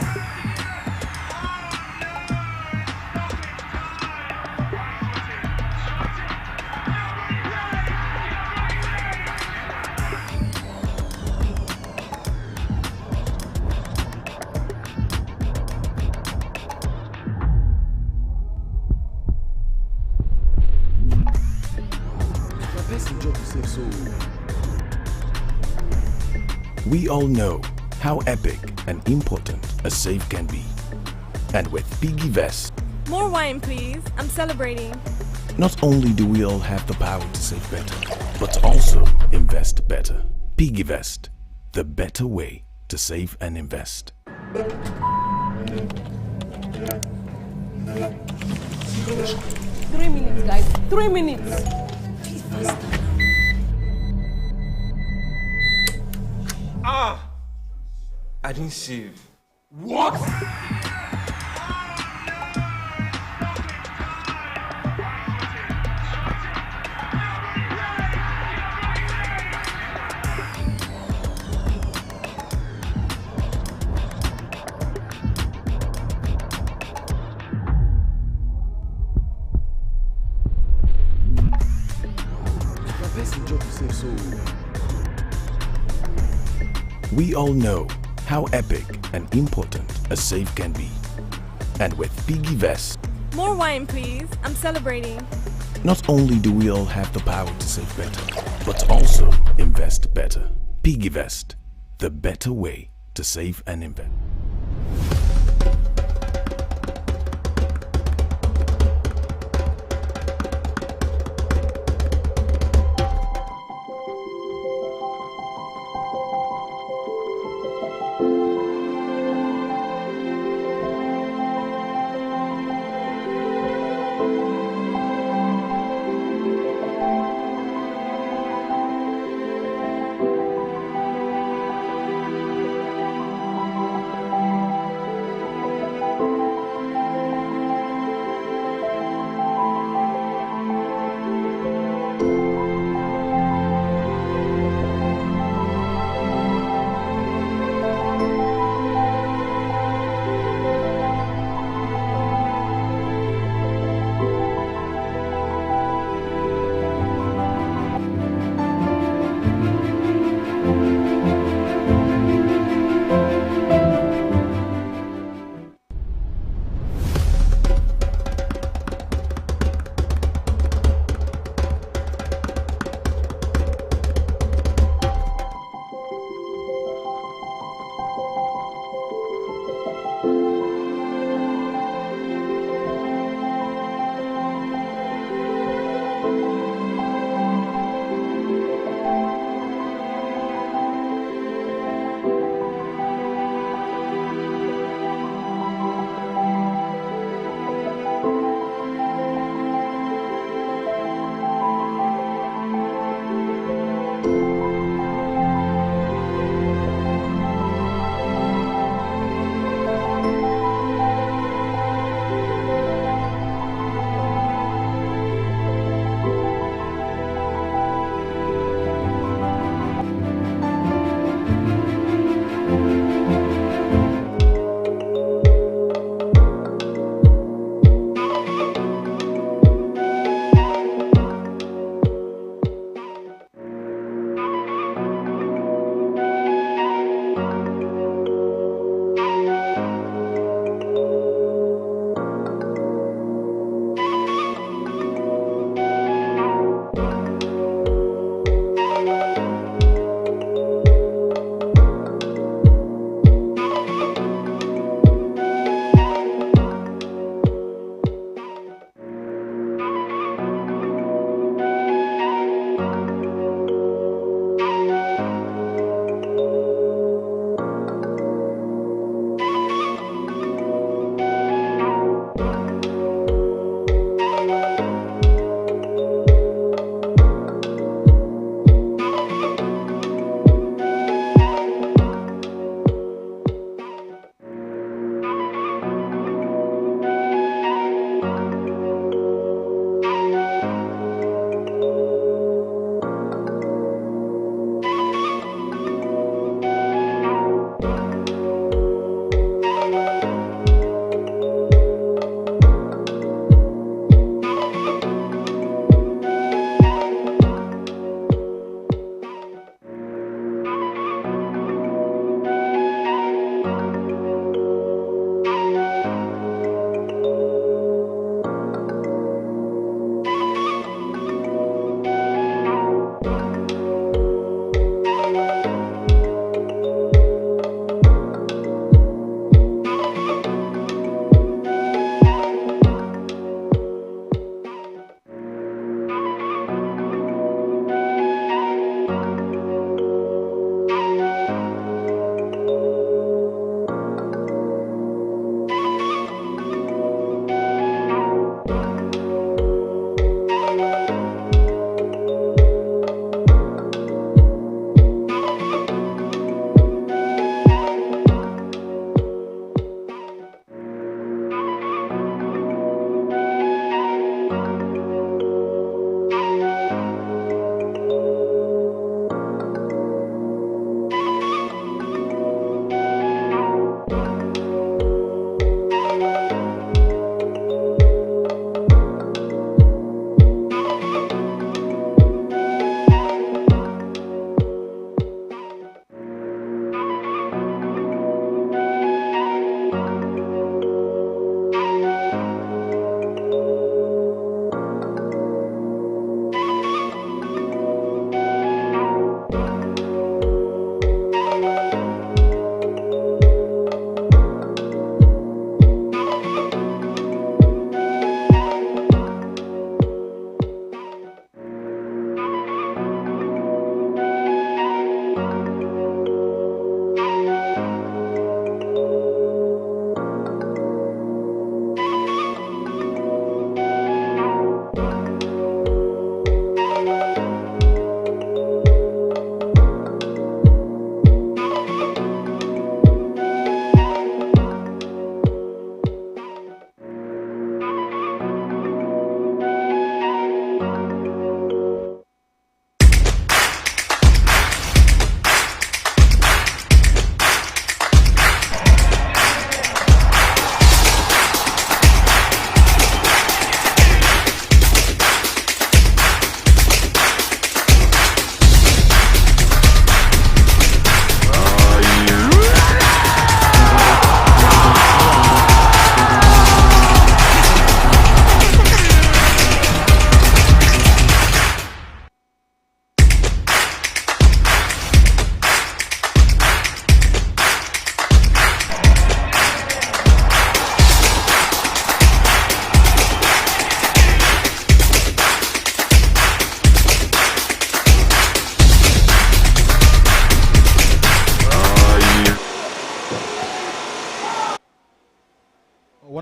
We all know how epic and important a save can be. And with Piggy Vest, More wine, please. I'm celebrating. not only do we all have the power to save better, but also invest better. Piggy Vest, the better way to save and invest. 3 minutes, guys. 3 minutes. I didn't save. What? We all know how epic and important a save can be. And with Piggy Vest, More wine, please. I'm celebrating. not only do we all have the power to save better, but also invest better. Piggy Vest, the better way to save and invest.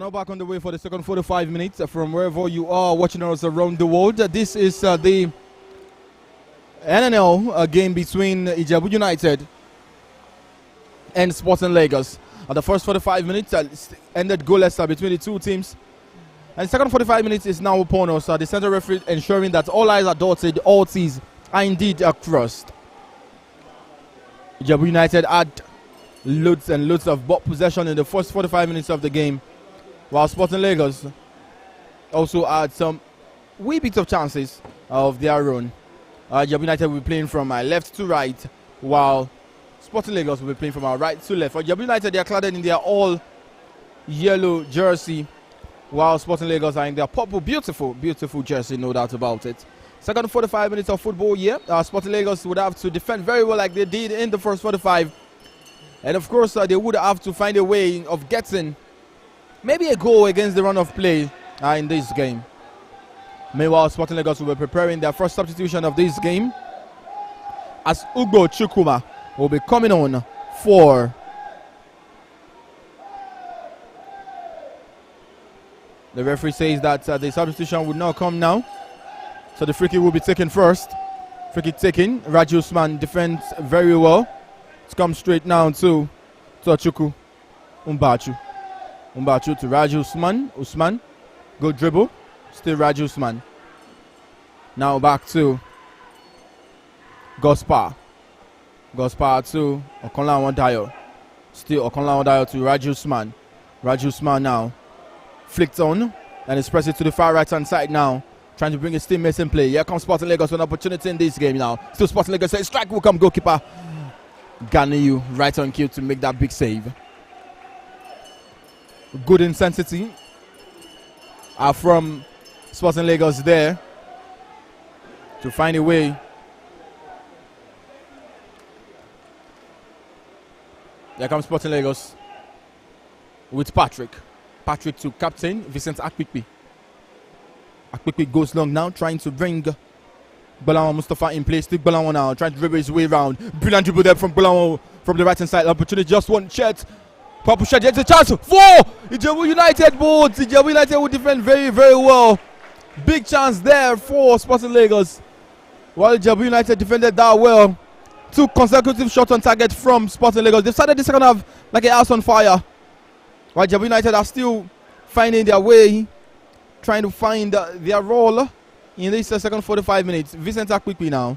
now back on the way for the second 45 minutes from wherever you are watching us around the world. This is the NNL game between Ijab United and Sporting Lagos. The first 45 minutes ended goalless between the two teams. And the second 45 minutes is now upon us. The center referee ensuring that all eyes are dotted, all T's are indeed crossed. Ijab United had loads and loads of ball possession in the first 45 minutes of the game, while Sporting Lagos also had some wee bits of chances of their own. Ijab United will be playing from left to right, while Sporting Lagos will be playing from right to left. For Ijab United, they are clad in their all yellow jersey, while Sporting Lagos are in their purple, beautiful, beautiful jersey, no doubt about it. Second 45 minutes of football here. Sporting Lagos would have to defend very well like they did in the first 45. And of course, they would have to find a way of getting maybe a goal against the run of play in this game. Meanwhile, Sporting Lagos will be preparing their first substitution of this game, as Ugbo Chukuma will be coming on for the referee. Says that the substitution would not come now, so the free kick will be taken first. Free kick taken. Raji Usman defends very well. It's come straight now to Chuku Umbachu. Umbachu to Raji Usman. Usman. Good dribble. Still Raji Usman. Now back to Gospar. Gospar to Okonla Dayo. Still Okonla Dayo to Raji Usman. Raji Usman now flicked on and is pressing to the far right hand side now, trying to bring his teammates in play. Here comes Sporting Lagos with an opportunity in this game now. Still Sporting Lagos says strike will come, goalkeeper Ganiyu right on cue to make that big save. Good intensity from Sporting Lagos there to find a way. There comes Sporting Lagos with Patrick. Patrick to captain Vincent Akpikpi. Akpikpi goes long now, trying to bring Bolawo Mustafa in place. Still Bolawo now, trying to dribble his way around. Brilliant dribble there from Bolawo from the right hand side. Opportunity, just one shot. Papu shot, it's a chance for Ijebu United, but Ijebu United will defend very, very well. Big chance there for Sporting Lagos, while Ijebu United defended that well. Two consecutive shots on target from Sporting Lagos. They started the second half like a house on fire, while Ijebu United are still finding their way, trying to find their role in this second 45 minutes. Vincent Akpikpi now.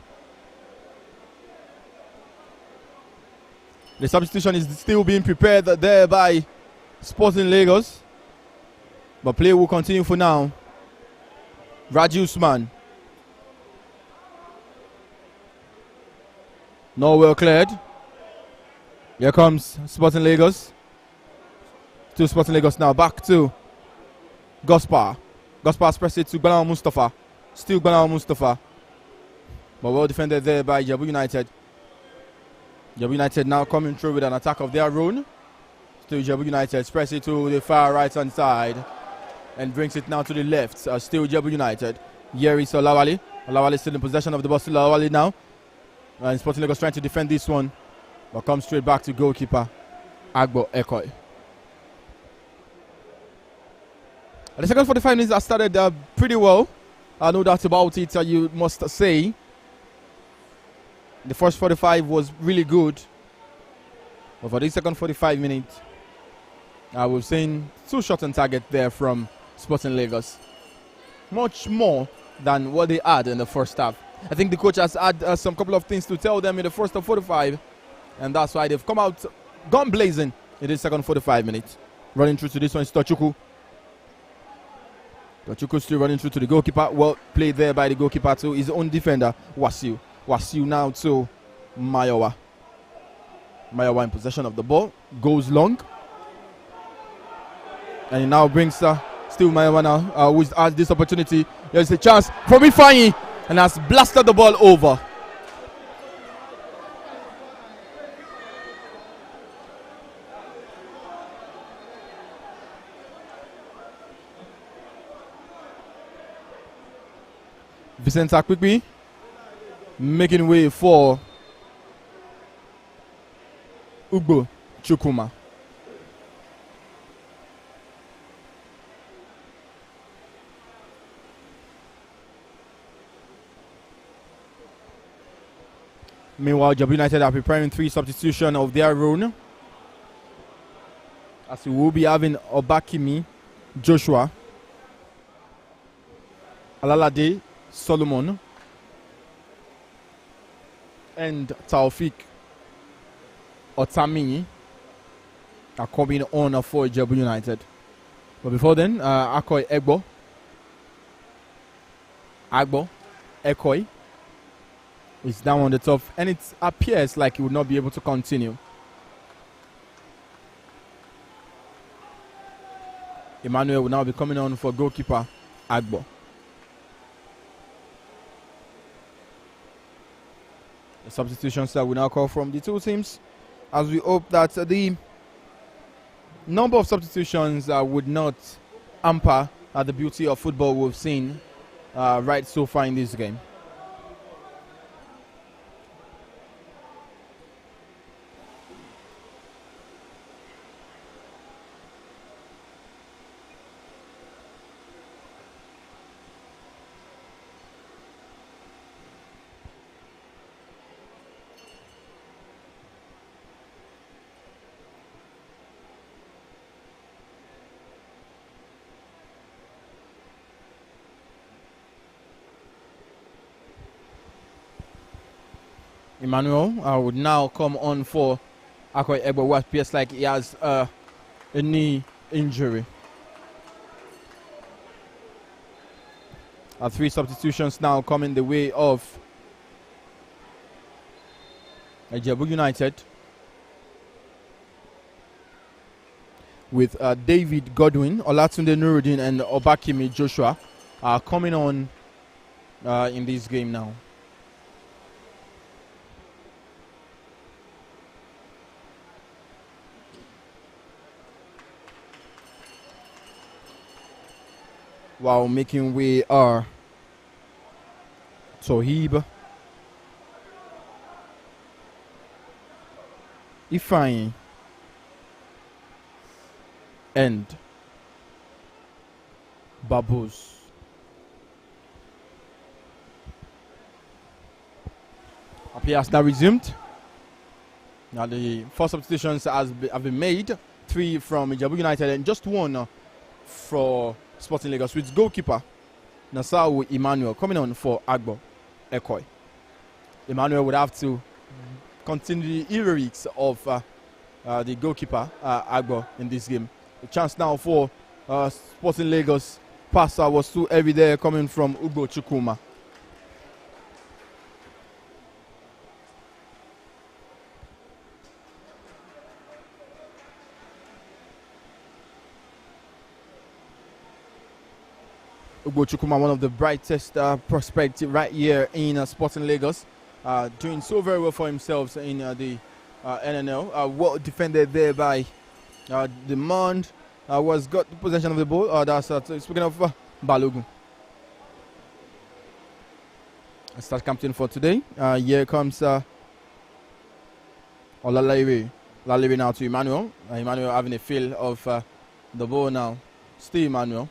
The substitution is still being prepared there by Sporting Lagos, but play will continue for now. Raji Usman. No, well cleared. Here comes Sporting Lagos. To Sporting Lagos now. Back to Gospar. Gospar's pressed it to Bolawo Mustafa. Still Bolawo Mustafa. But well defended there by Ijebu United. Ijebu United now coming through with an attack of their own. Still Ijebu United press it to the far right hand side and brings it now to the left. Still Ijebu United. Here is Olawale. Olawale still in possession of the ball. Still Olawale now. And Sporting Lagos trying to defend this one, but comes straight back to goalkeeper Agbo Ekoi. The second 45 minutes have started pretty well. No doubt about it, you must say. The first 45 was really good. But for the second 45 minutes, we've seen two shots on target there from Sporting Lagos. Much more than what they had in the first half. I think the coach has had some couple of things to tell them in the first 45. And that's why they've come out gun blazing in the second 45 minutes. Running through to this one is Tochuku. Tochuku still running through to the goalkeeper. Well played there by the goalkeeper to his own defender, Wasiu. Wasiu now to Mayowa. Mayowa in possession of the ball. Goes long. And he now brings still Mayowa now, who has this opportunity. There's a chance from Ifeanyi and has blasted the ball over. Vincent Akpikpi making way for Ugbo Chukuma. Meanwhile, Ijab United are preparing 3 substitutions of their own. As we will be having Obakimi, Joshua, Alalade, Solomon, and Taufik Otami are coming on for Ijebu United. But before then, Akoi Agbo, Ekoi is down on the top, and it appears like he would not be able to continue. Emmanuel will now be coming on for goalkeeper Agbo. The substitutions that we now call from the two teams, as we hope that the number of substitutions would not hamper the beauty of football we've seen right so far in this game. Emmanuel would now come on for Akoi Egbo, who appears like he has a knee injury. 3 substitutions now coming the way of Ijebu United, with David Godwin, Olatunde Nuruddin, and Obakimi Joshua coming on in this game now. While making way are Tohib, Ifeanyi, and Babus. Play has now resumed. Now the 4 substitutions have been made, 3 from Ijebu United and just 1 for Sporting Lagos, with goalkeeper Nasau Emmanuel coming on for Agbo Ekoi. Emmanuel would have to continue the heroics of the goalkeeper Agbo in this game. A chance now for Sporting Lagos. Passer was too heavy there, coming from Ugbo Chukwuma. Ugbo Chukwuma, one of the brightest prospects right here in Sporting Lagos, doing so very well for himself in the NNL. Well defended there by the man was got the possession of the ball. That's speaking of Balogun. Start captain for today. Here comes Olalere now to Emmanuel. Emmanuel having a feel of the ball now. Still Emmanuel,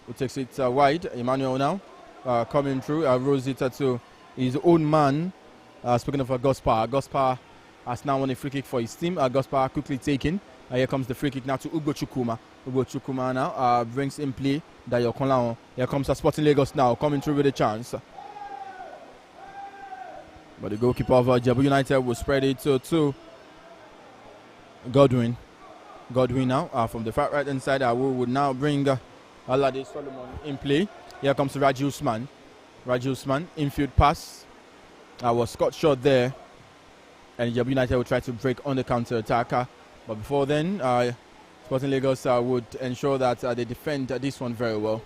who takes it wide. Emmanuel now coming through, rolls it to his own man. Speaking of Gospar, Gospar has now won a free kick for his team. Gospar quickly taken. Here comes the free kick now to Ugbo Chukwuma. Ugbo Chukwuma now brings in play Dayo Konlawon. Here comes Sporting Lagos now, coming through with a chance. But the goalkeeper of Ijebu United will spread it to Godwin. Godwin now from the far right hand side. We would now bring Alade Solomon in play. Here comes Raji Usman. Raji Usman, infield pass. Was cut short there. And Ijab United will try to break on the counter attacker. But before then, Sporting Lagos would ensure that they defend this one very well.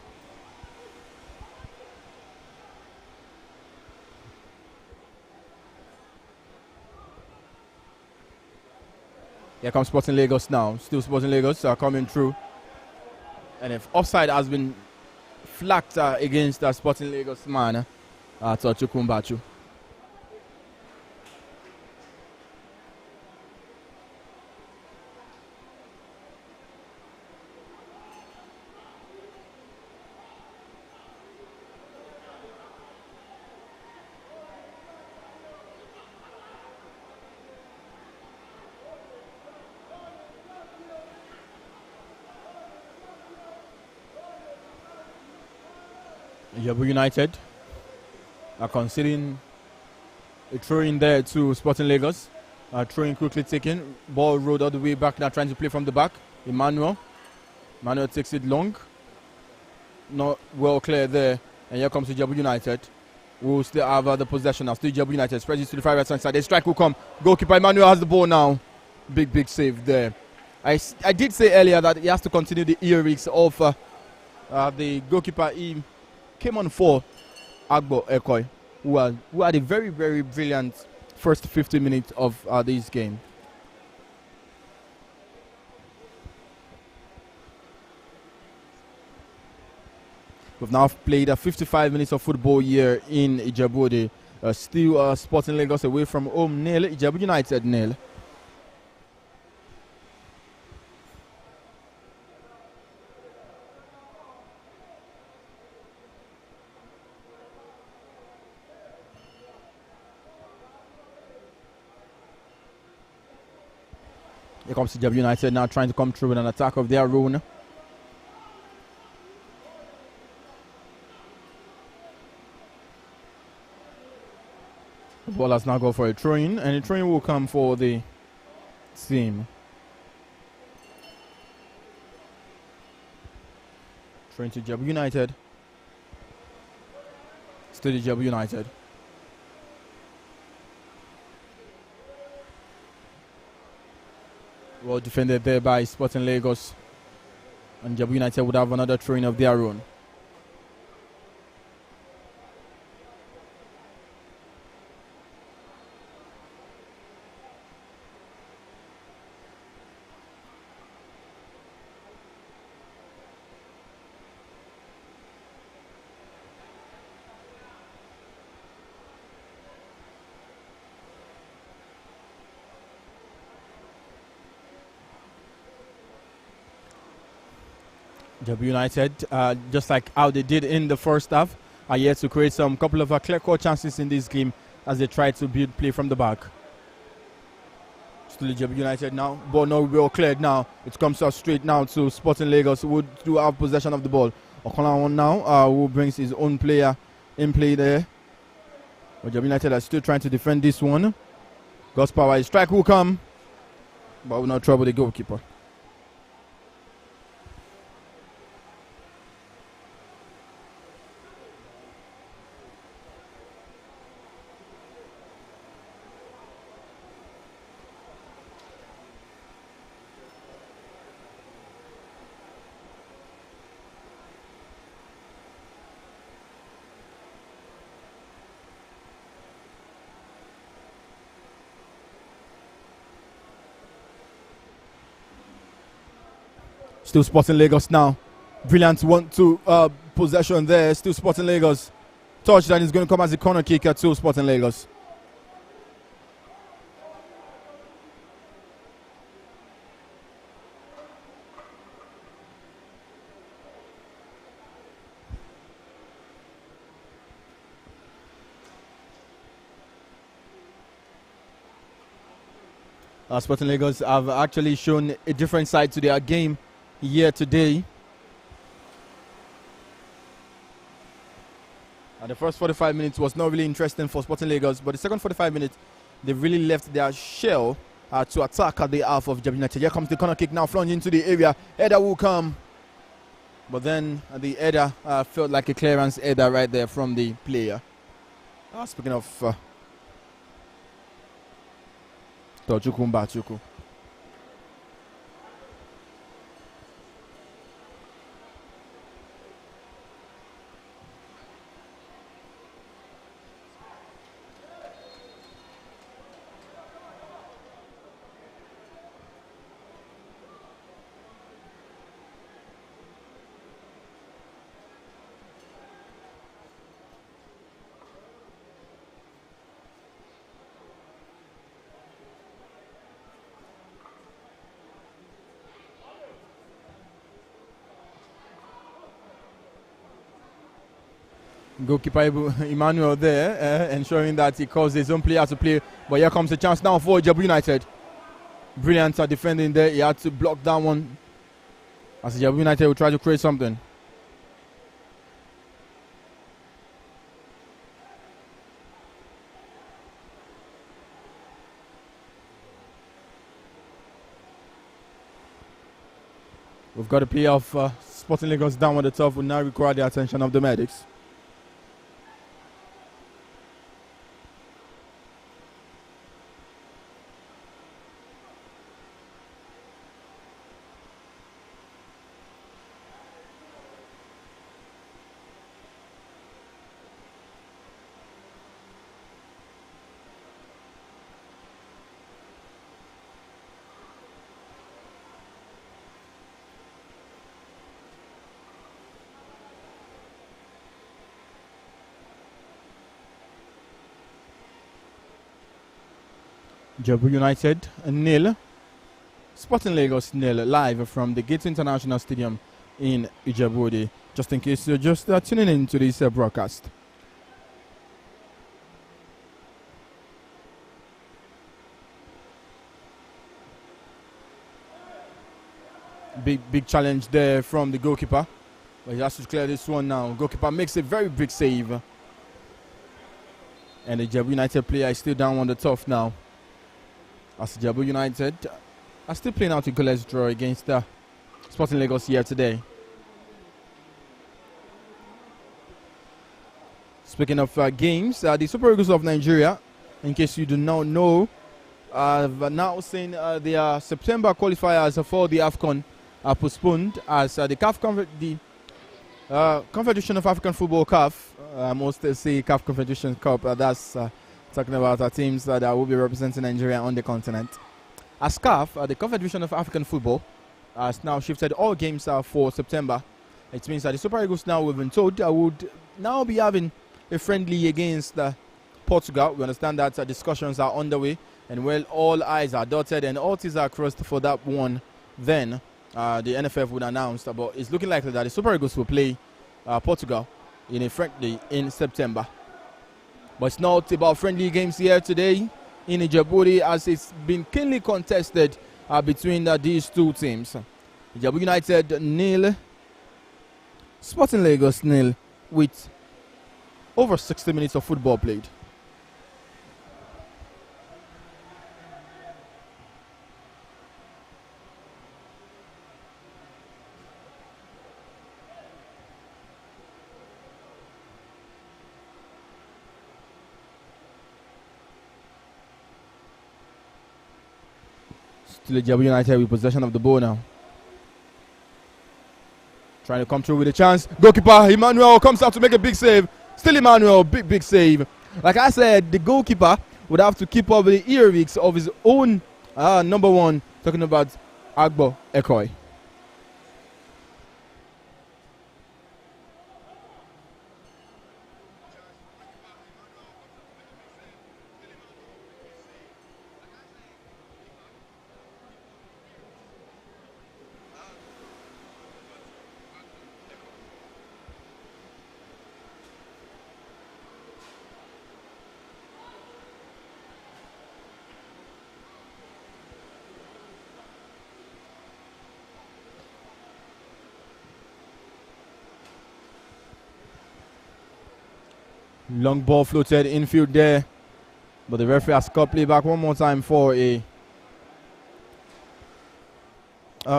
Here comes Sporting Lagos now. Still Sporting Lagos coming through. And if offside has been flagged against Sporting Lagos man, Chukwumbachu. Ijab United are conceding a throw in there to Sporting Lagos. Throwing quickly taken. Ball rolled all the way back now, trying to play from the back. Emmanuel takes it long. Not well clear there. And here comes Ijab United. We'll still have the possession now. Still Ijab United. Spreads it to the far right hand side. The strike will come. Goalkeeper Emmanuel has the ball now. Big save there. I did say earlier that he has to continue the earrings of the goalkeeper. He came on for Agbo Ekoi, who had a very brilliant first 50 minutes of this game. We've now played 55 minutes of football here in Ijebu. Still Sporting Lagos away from home nil. Ijab United nil. Here comes Ijab United now trying to come through with an attack of their own. The ball has now gone for a throw-in, and a throw-in will come for the team. Throw-in to Ijab United. Still Ijab United. Well defended there by Sporting Lagos. And Ijab United would have another throw-in of their own. Ijab United, just like how they did in the first half, are yet to create some couple of clear-cut chances in this game as they try to build play from the back. Still Ijab United now, ball now well cleared now. It comes out straight now to Sporting Lagos, who do have possession of the ball. Okolawon now, who brings his own player in play there. But Ijab United are still trying to defend this one. God's power, his strike will come, but will not trouble the goalkeeper. Still Sporting Lagos now. Brilliant 1-2 possession there. Still Sporting Lagos. Touchdown is going to come as a corner kick at Sporting Lagos. Sporting Lagos have actually shown a different side to their game here today. And the first 45 minutes was not really interesting for Sporting Lagos, but the second 45 minutes, they really left their shell to attack at the half of Ijab United. Here comes the corner kick now, flung into the area. Header will come. But then the header felt like a clearance header right there from the player. Speaking of Tochukwu Mbachukwu. Goalkeeper Emmanuel there, ensuring that he calls his own player to play. But here comes a chance now for Ijab United. Brilliant defending there. He had to block that one as Ijab United will try to create something. We've got a play of Sporting Lagos down on the turf will now require the attention of the medics. Ijebu United 0, Sporting Lagos 0, live from the Gates International Stadium in Ijebu. Just in case you're just tuning in to this broadcast. Big challenge there from the goalkeeper, but he has to clear this one now. Goalkeeper makes a very big save, and the Ijebu United player is still down on the turf now. As Ijab United are still playing out a goalless draw against Sporting Lagos here today. Speaking of games, the Super Eagles of Nigeria, in case you do not know, have now seen their September qualifiers for the AFCON are postponed as the Confederation of African Football CAF, most say CAF Confederation Cup, that's talking about our teams that will be representing Nigeria on the continent. As CAF, the Confederation of African Football, has now shifted all games for September. It means that the Super Eagles now, we've been told, would now be having a friendly against Portugal. We understand that discussions are underway, and well, all I's are dotted and all T's are crossed for that one. Then the NFF would announce, but it's looking likely that the Super Eagles will play Portugal in a friendly in September. But it's not about friendly games here today in Ijebu, as it's been keenly contested between these two teams. Ijab United 0, Sporting Lagos 0, with over 60 minutes of football played. Still Ijab United with possession of the ball now. Trying to come through with a chance. Goalkeeper Emmanuel comes out to make a big save. Still Emmanuel, big save. Like I said, the goalkeeper would have to keep up with the earwigs of his own number one. Talking about Agbo Ekoy. Long ball floated infield there, but the referee has cut play back one more time for a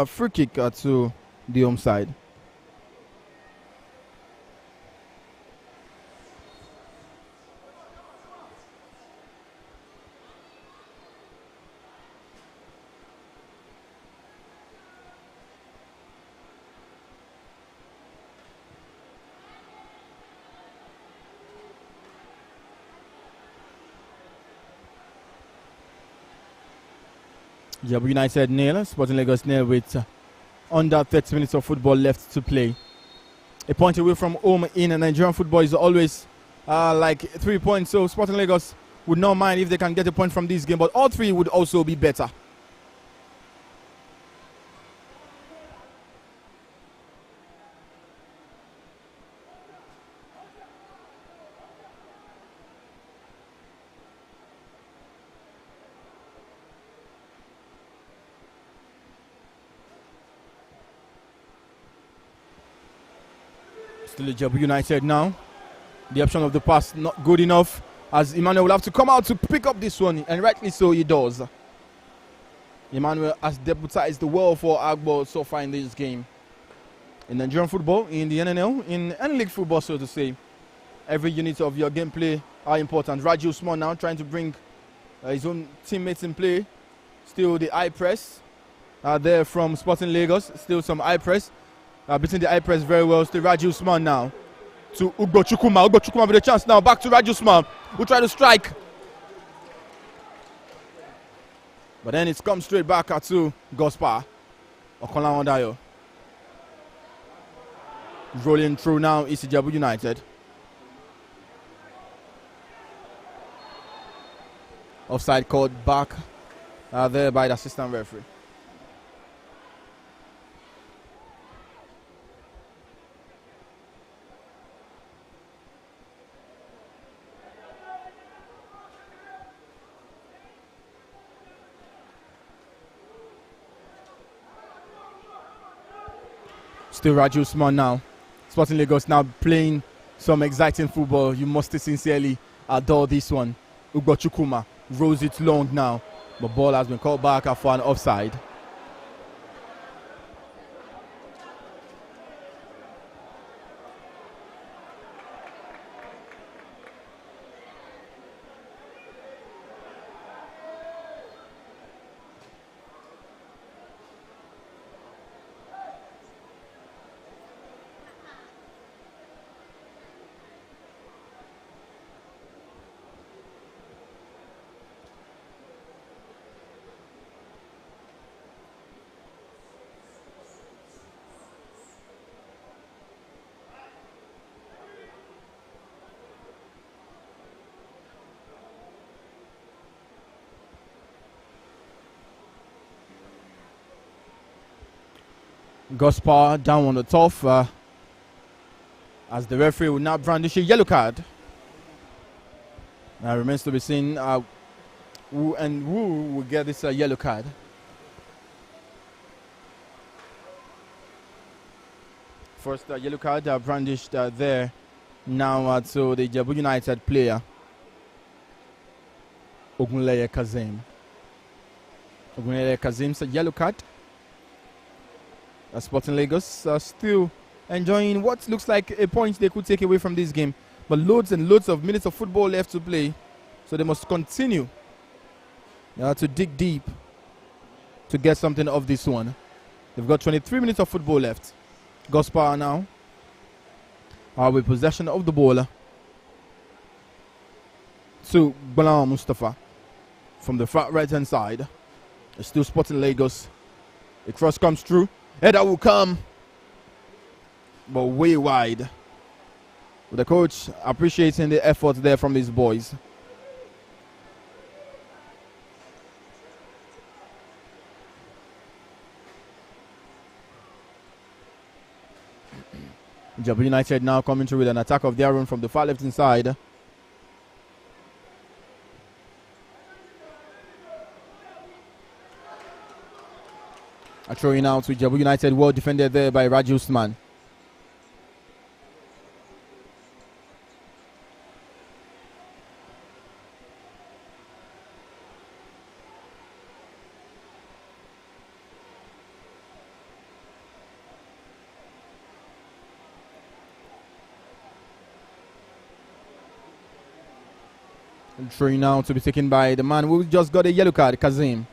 free kick to the home side. Ijab United 0, Sporting Lagos 0 with under 30 minutes of football left to play. A point away from home in Nigerian football is always like 3 points, so Sporting Lagos would not mind if they can get a point from this game, but all three would also be better. Still Ijab United now. The option of the pass not good enough, as Emmanuel will have to come out to pick up this one, and rightly so he does. Emmanuel has deputized well for Agbo so far in this game. In Nigerian football, in the NNL, in any league football, so to say, every unit of your gameplay are important. Raji Usman now trying to bring his own teammates in play. Still the high press there from Sporting Lagos. Still some high press. Beating the high press very well. Still Raji Usman now to Ugbo Chukwuma. Ugbo Chukwuma with a chance now. Back to Raji Usman, who try to strike. But then it's come straight back to Gospa Okonlawandayo. Rolling through now is Ijab United. Offside called back there by the assistant referee. Still Raji Usman now. Sporting Lagos now playing some exciting football. You must sincerely adore this one. Ugbo Chukwuma rolls it long now, but ball has been called back for an offside. Gospa down on the top as the referee will now brandish a yellow card. Now remains to be seen who will get this yellow card. First yellow card brandished there now to the Ijebu United player Ogunleye Kazim. Ogunleye Kazim's yellow card. Sporting Lagos are still enjoying what looks like a point they could take away from this game, but loads and loads of minutes of football left to play, so they must continue to dig deep to get something of this one. They've got 23 minutes of football left. Gospa now with possession of the ball to Balam Mustafa from the far right hand side. It's still Sporting Lagos. The cross comes through. Header will come, but way wide. The coach appreciating the effort there from these boys. Ijab United now coming through with an attack of their own from the far left hand side. A throwing out to Ijab United, well defended there by Raji Usman. And throwing out to be taken by the man who just got a yellow card, Kazim.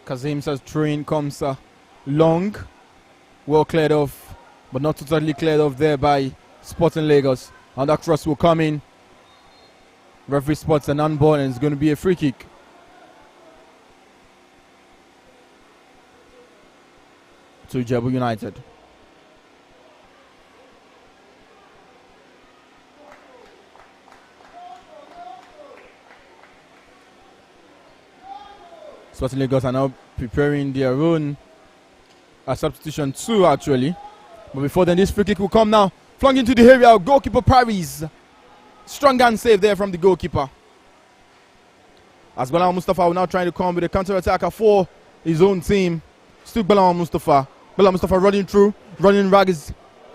Kazim's throwing comes long, well cleared off, but not totally cleared off there by Sporting Lagos. And that cross will come in. Referee spots an handball and it's going to be a free kick. To Ijebu United. Sporting Lagos are now preparing their own substitution too, actually. But before then, this free kick will come now. Flung into the area, goalkeeper parries. Strong hand save there from the goalkeeper. As Balam Mustafa will now trying to come with a counter-attacker for his own team. Still Balam Mustafa. Balam Mustafa running through, running Rag's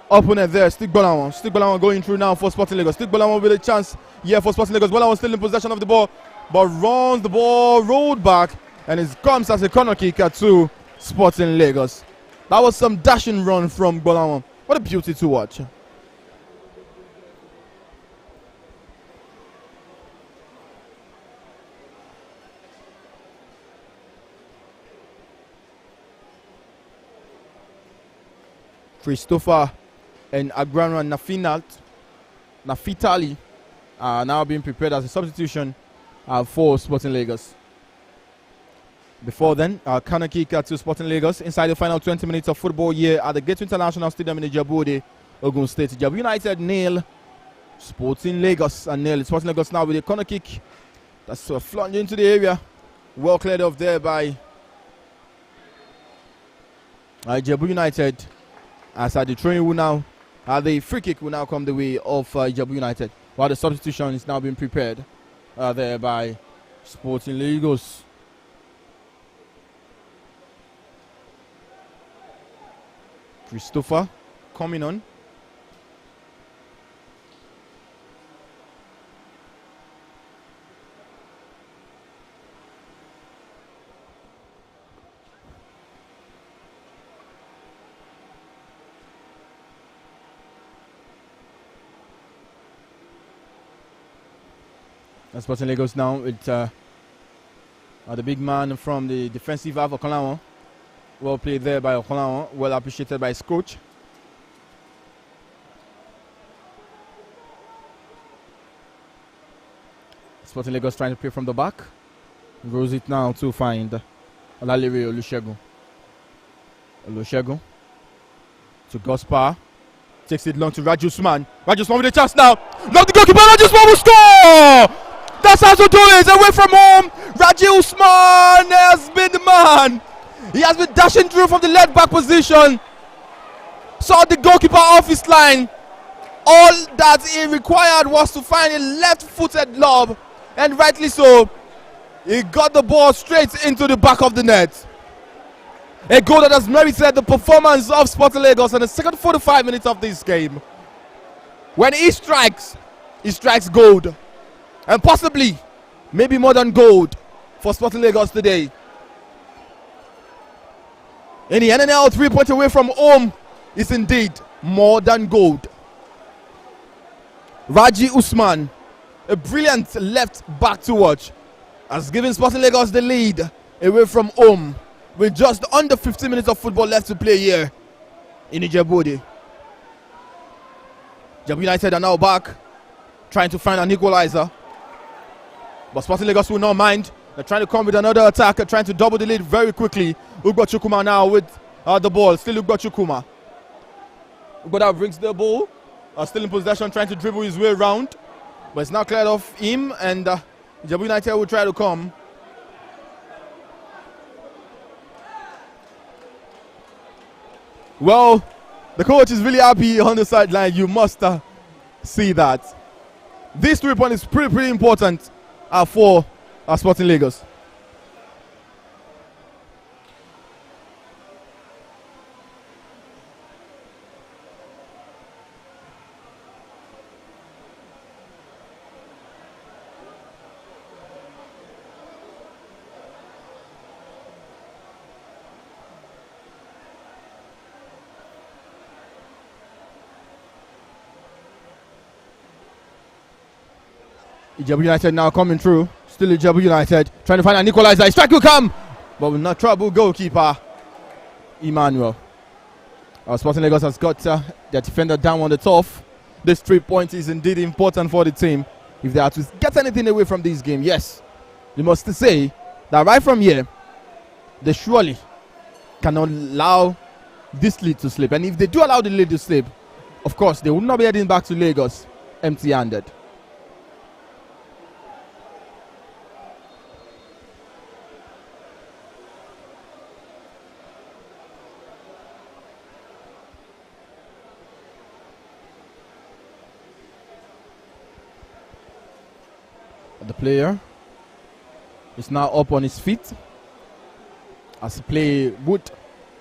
opponent there. Still Balam going through now for Sporting Lagos. Still Balam with a chance here for Sporting Lagos. Balam still in possession of the ball. but runs the ball, rolled back, and it comes as a corner kick to Sporting Lagos. That was some dashing run from Gbolahan. What a beauty to watch. Christopher and Agranran Nafitali are now being prepared as a substitution for Sporting Lagos. Before then, corner kick to Sporting Lagos inside the final 20 minutes of football here at the Gateway International Stadium in Ijebu, Ogun State. Ijab United nil, Sporting Lagos and nil. Sporting Lagos now with a corner kick that's flung into the area. Well cleared off there by Ijab United. As the throwing will now, the free kick will now come the way of Ijab United, while the substitution is now being prepared there by Sporting Lagos. Christopher coming on. And Sporting Lagos now with the big man from the defensive half of Okolawon. Well played there by Okolawon, well appreciated by his coach. Sporting Lagos trying to play from the back. Rolls it now to find Olalere Olusegun. Olusegun to Gospar. Takes it long to Raji Usman. Raji Usman with a chance now. Knock the goalkeeper. Raji Usman will score! That's how to do it. Away from home. Raji Usman has been the man. He has been dashing through from the left back position. Saw the goalkeeper off his line. All that he required was to find a left-footed lob. And rightly so. He got the ball straight into the back of the net. A goal that has merited the performance of Sporting Lagos in the second 45 minutes of this game. When he strikes gold. And possibly, maybe more than gold for Sporting Lagos today. In the NNL, 3 points away from home is indeed more than gold. Raji Usman, a brilliant left back to watch, has given Sporting Lagos the lead away from home with just under 15 minutes of football left to play here in Ijebu. Ijab United are now back, trying to find an equalizer. But Sporting Lagos will not mind. They're trying to come with another attack, trying to double the lead very quickly. Ugbo Chukwuma now with the ball. Still Ugbo Chukwuma. Ugbo that brings the ball. Still in possession, trying to dribble his way around. But it's now cleared off him, and Ijab United will try to come. Well, the coach is really happy on the sideline. You must see that. This 3 point is pretty important for Sporting Lagos. Ijab United now coming through. Still Ijab United trying to find an equalizer. Strike will come, but with not trouble. Goalkeeper Emmanuel. Sporting Lagos has got their defender down on the turf. This 3 points is indeed important for the team if they are to get anything away from this game. Yes, you must say that right from here, they surely cannot allow this lead to slip. And if they do allow the lead to slip, of course, they will not be heading back to Lagos empty-handed. The player is now up on his feet as play would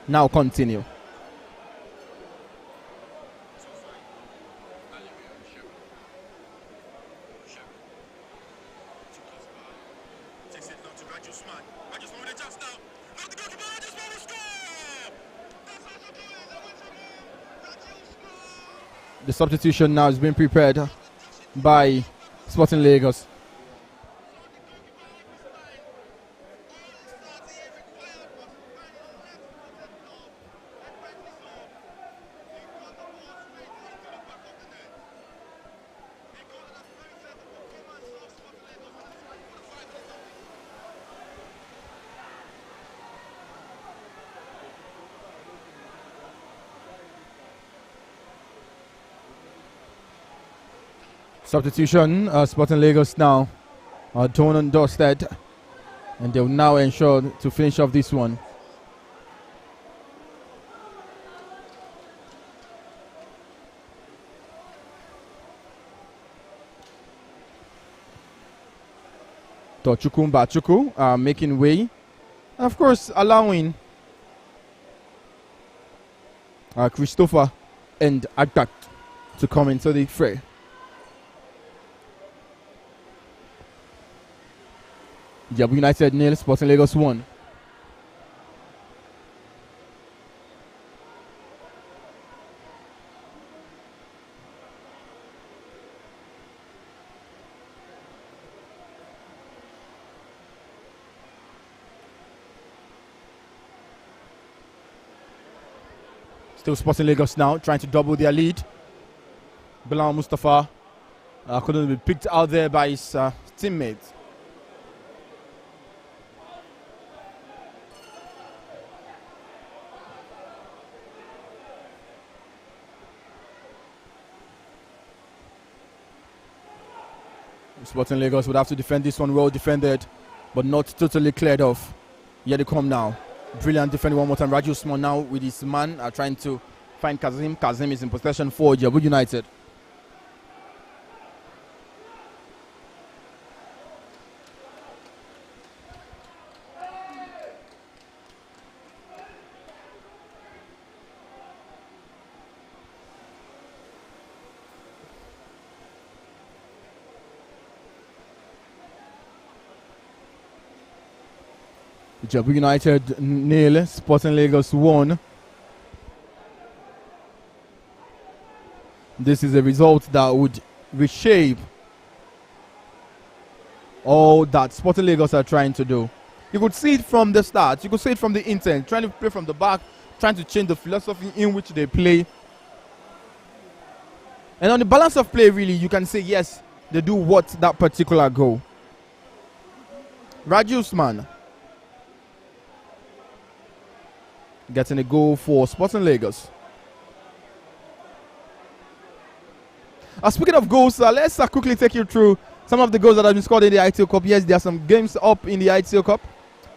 now continue. Raji Usman. Raji Usman with a chance now. Look the goalkeeper, Raji Usman will score! That's how you do it. Raji Usman. The substitution now is being prepared by Sporting Lagos. Substitution, Sporting Lagos now Dawn and Dorstead, and they'll now ensure to finish off this one. Tochukwu Mbachukwu making way, and of course allowing Christopher and Agat to come into the fray. Ijab United 0, Sporting Lagos 1. Still Sporting Lagos now, trying to double their lead. Bilal Mustafa couldn't be picked out there by his teammates. Sporting Lagos would have to defend this one, well defended, but not totally cleared off. Here they come now. Brilliant defending one more time. Raji Usman now with his man trying to find Kazim. Kazim is in possession for Ijebu United. Ijebu United 0, Sporting Lagos 1. This is a result that would reshape all that Sporting Lagos are trying to do. You could see it from the start. You could see it from the intent. Trying to play from the back, trying to change the philosophy in which they play. And on the balance of play, really, you can say, yes, they do what that particular goal. Raji Usman getting a goal for Sporting Lagos. Speaking of goals, let's quickly take you through some of the goals that have been scored in the ITO Cup. Yes, there are some games up in the ITO Cup.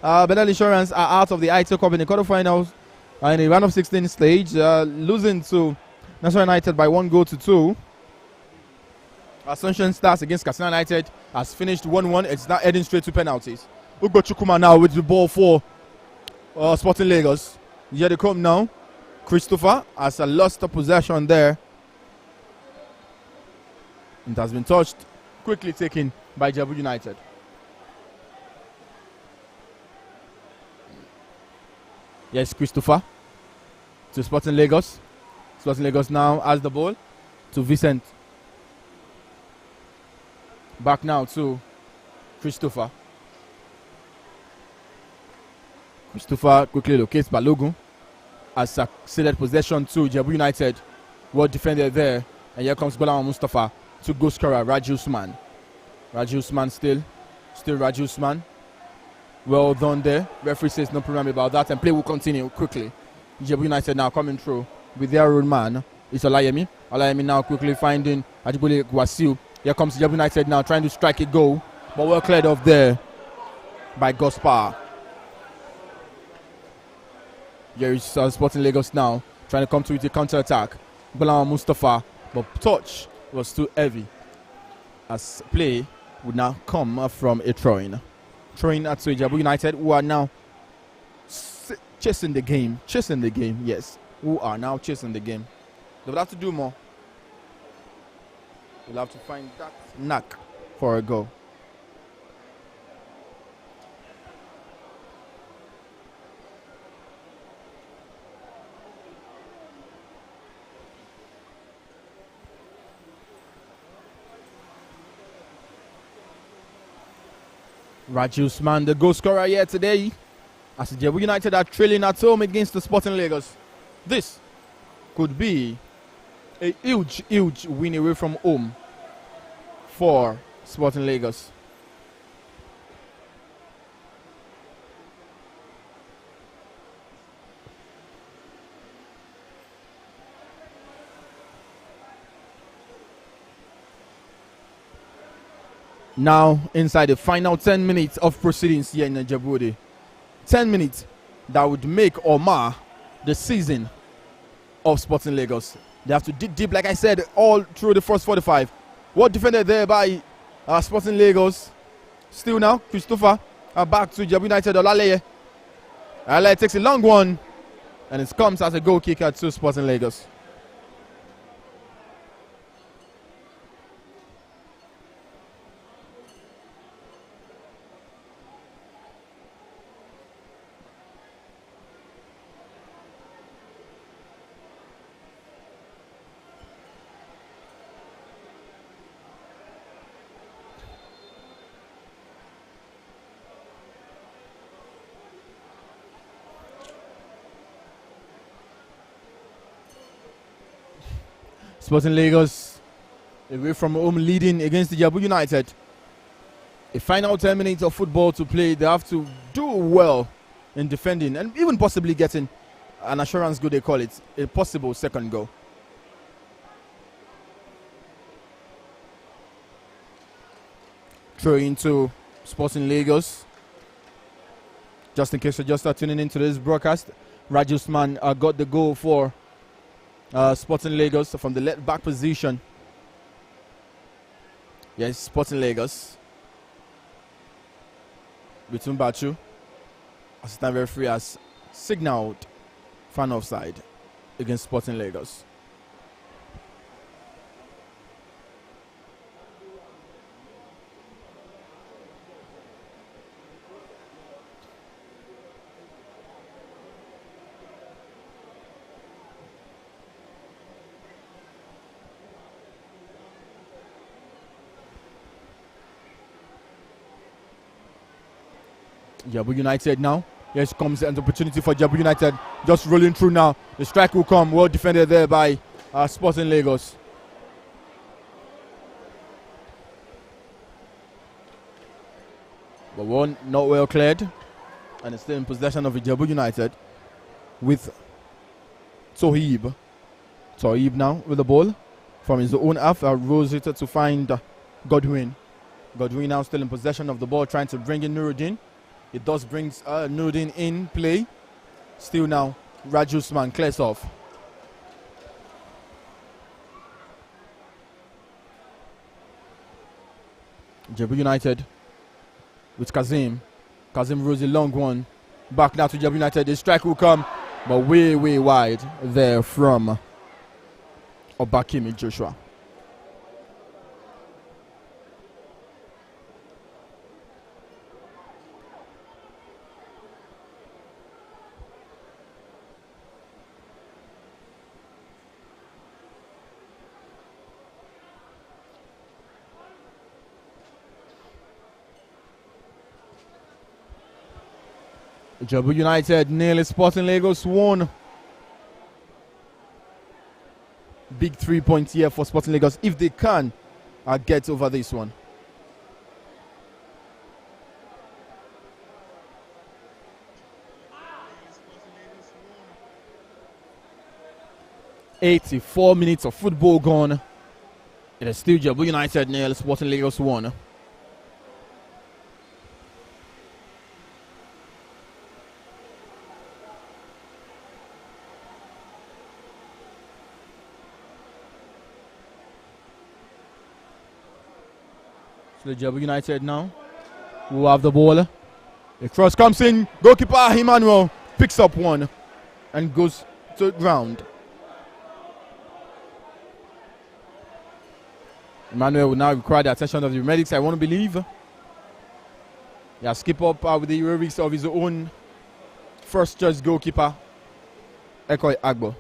Benel Insurance are out of the ITO Cup in the quarterfinals in the round of 16 stage, losing to National United by 1-2. Assumption Stars against Katsina United has finished 1-1. It's now heading straight to penalties. Ugbo Chukwuma now with the ball for Sporting Lagos. Here they come now. Christopher has lost the possession there. It has been touched, quickly taken by Ijab United. Yes, Christopher to Sporting Lagos. Sporting Lagos now has the ball to Vincent. Back now to Christopher. Christopher quickly locates Balogun. Has succeeded possession to Ijab United. Well defended there. And here comes Bola Mustafa to goal scorer Raji Usman. Raji Usman still Raji Usman. Well done there. Referee says no problem about that, and play will continue quickly. Ijab United now coming through with their own man. It's Olayemi. Olayemi now quickly finding Ajibole Gwasiu. Here comes Ijab United now trying to strike a goal, but well cleared off there by Gospar. Here is Sporting Lagos now trying to come through with a counter attack. Bola Mustafa, but touch was too heavy, as play would now come from a throw-in. Throw-in at Ijab United, who are now chasing the game, yes, who are now chasing the game. They will have to do more. They'll have to find that knack for a goal. Raji Usman, the goal scorer here today, as Ijebu United are trailing at home against the Sporting Lagos. This could be a huge win away from home for Sporting Lagos. Now inside the final 10 minutes of proceedings here in Ijebu. 10 minutes that would make or mar the season of Sporting Lagos. They have to dig deep, like I said, all through the first 45. What defended there by Sporting Lagos. Still now, Christopher back to Ijab United. Olaleye. Olaleye takes a long one, and it comes as a goal kicker to Sporting Lagos. Sporting Lagos away from home leading against Ijab United. A final 10 minutes of football to play. They have to do well in defending and even possibly getting an assurance goal, they call it, a possible second goal. Throw into Sporting Lagos. Just in case you're just tuning into this broadcast, Raji Usman got the goal for Sporting Lagos from the left back position. Yes, Sporting Lagos. Between Bachu. Assistant referee has signaled fan offside against Sporting Lagos. Ijebu United now. Yes, comes an opportunity for Ijebu United. Just rolling through now. The strike will come. Well defended there by Sporting Lagos. But one not well cleared. And it's still in possession of Ijebu United with Tohib. Tohib now with the ball from his own half. Rolls it to find Godwin. Godwin now still in possession of the ball, trying to bring in Nuruddin. It does bring Nuruddin in play. Still now, Raji Usman clears off. Ijebu United with Kazim. Kazim rolls a long one. Back now to Ijebu United. The strike will come, but way wide there from Obakimi Joshua. Ijebu United nearly Sporting Lagos won. Big 3 points here for Sporting Lagos if they can get over this one. "84 minutes of football gone. It is still Ijebu United nearly Sporting Lagos won. Ijebu United now who have the ball. The cross comes in. Goalkeeper Emmanuel picks up one and goes to the ground. Emmanuel will now require the attention of the medics, I want to believe. Yeah, skip up with the heroics of his own first choice goalkeeper, Ekoy Agbo.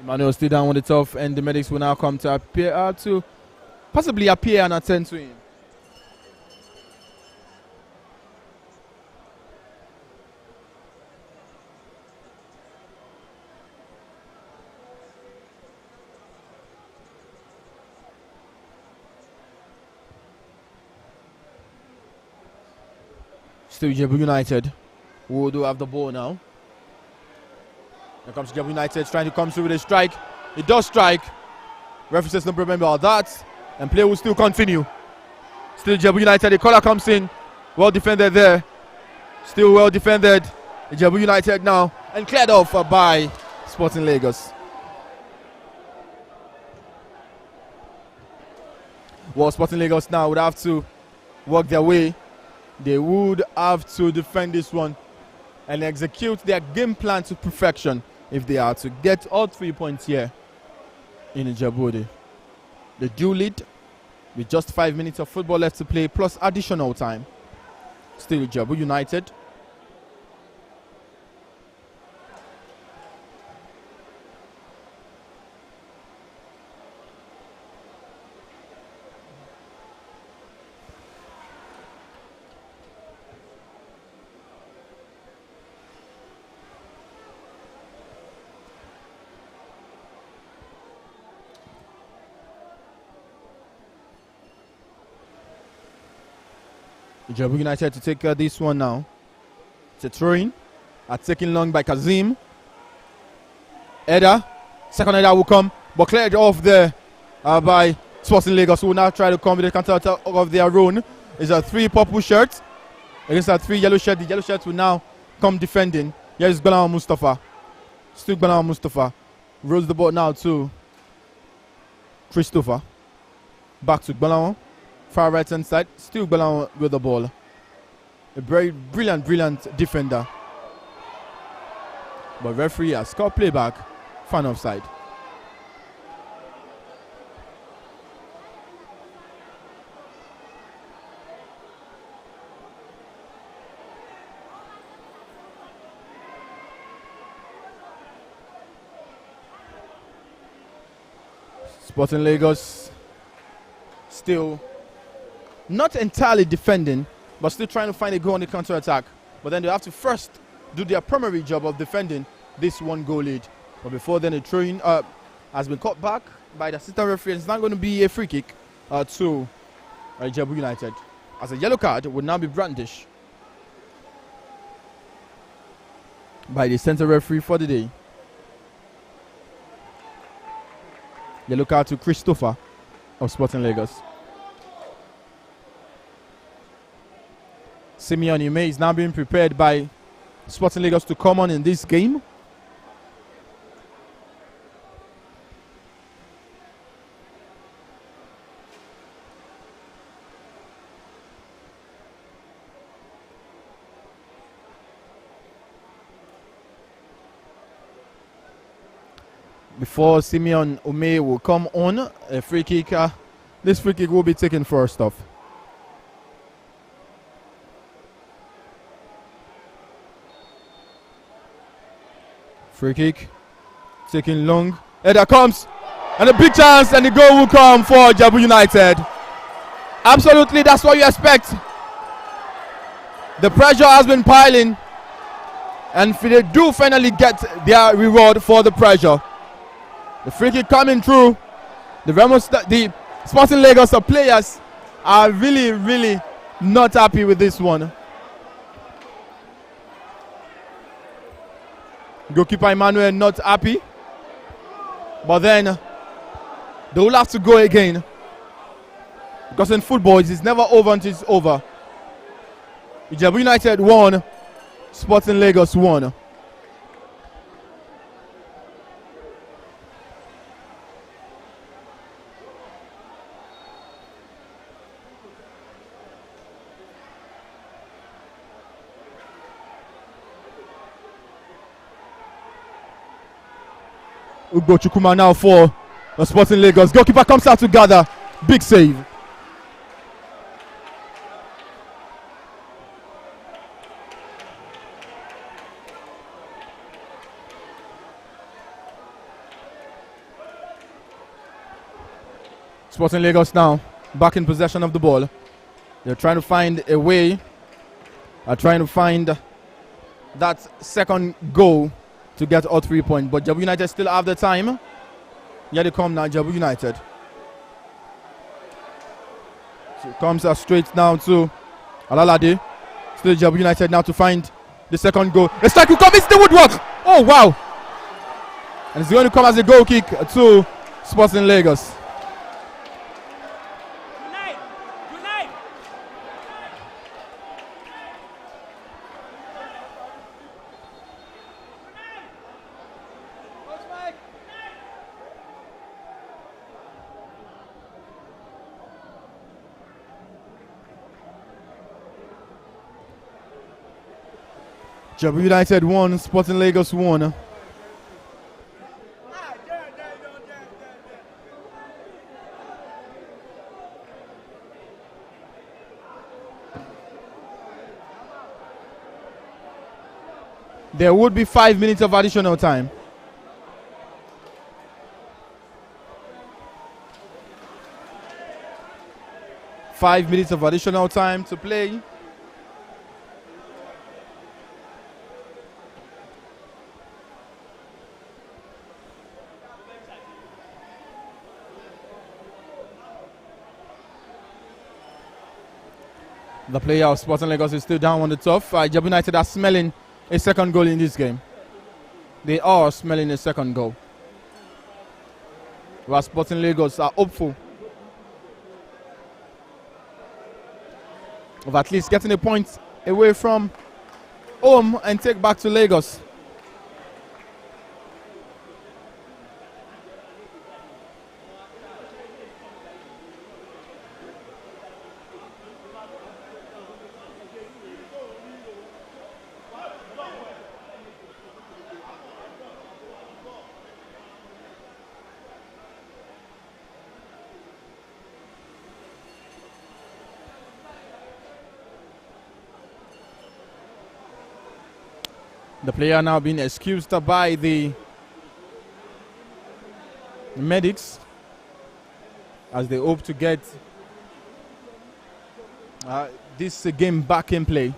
Emmanuel still down with it off, and the medics will now come to appear to possibly appear and attend to him. Still Ijebu United, who do have the ball now. Here comes Ijab United trying to come through with a strike. It does strike. Referee says no problem about that. And play will still continue. Still Ijab United. The corner comes in. Well defended there. Still well defended. Ijab United now. And cleared off by Sporting Lagos. Well, Sporting Lagos now would have to work their way. They would have to defend this one and execute their game plan to perfection if they are to get all 3 points here in Ijebu. They do lead with just 5 minutes of football left to play plus additional time. Still Ijebu United. Ijab United to take this one now. It's a throw-in. Taken long by Kazim. Header. Second header will come, but cleared off there by Sporting Lagos, who will now try to come with the counter-attack of their own. It's a 3 purple shirts against a 3 yellow shirt. The yellow shirts will now come defending. Here is Gbalam Mustafa. Still Gbalam Mustafa. Rolls the ball now to Christopher. Back to Gbalam. Far right hand side, still Gbalam with the ball. A very brilliant defender. But referee has scored playback, fan offside. Sporting Lagos still not entirely defending, but still trying to find a goal on the counter-attack. But then they have to first do their primary job of defending this 1-goal lead. But before then, a throw-in has been cut back by the assistant referee. It's not going to be a free kick to Ijab United, as a yellow card would now be brandished by the center referee for the day. Yellow card to Christopher of Sporting Lagos. Simeon Ume is now being prepared by Sporting Lagos to come on in this game. Before Simeon Ume will come on, a free kick. This free kick will be taken first off. Free kick, taking long. Header comes, and a big chance, and the goal will come for Ijebu United. Absolutely, that's what you expect. The pressure has been piling, and they do finally get their reward for the pressure. The free kick coming through. The Sporting Lagos players are really not happy with this one. Goalkeeper Emmanuel not happy, but then they will have to go again, because in football it is never over until it's over. Ijebu United won, Sporting Lagos won. Ugbo Chukuma now for the Sporting Lagos. Goalkeeper comes out to gather. Big save. Sporting Lagos now back in possession of the ball. They're trying to find a way. Trying to find that second goal to get all 3 points. But Ijebu United still have the time. Here they come now, Ijab United. So it comes straight now to Alalade. Still Ijab United now to find the second goal. The strike will come, it's the woodwork! Oh wow! And it's going to come as a goal kick to Sporting Lagos. Ijebu United 1, Sporting Lagos 1. There would be 5 minutes of additional time. Five minutes of additional time to play. The player of Sporting Lagos is still down on the turf. Ijab United are smelling a second goal in this game. They are smelling a second goal. While Sporting Lagos are hopeful of at least getting a point away from home and take back to Lagos. The player now being excused by the medics as they hope to get this game back in play.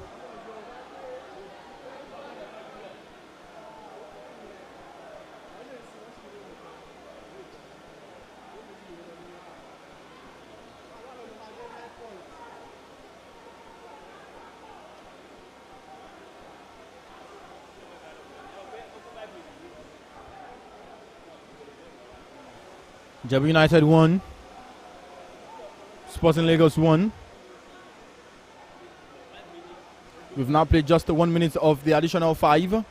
Ijab United 1, Sporting Lagos 1. We've now played just 1 minute of the additional 5.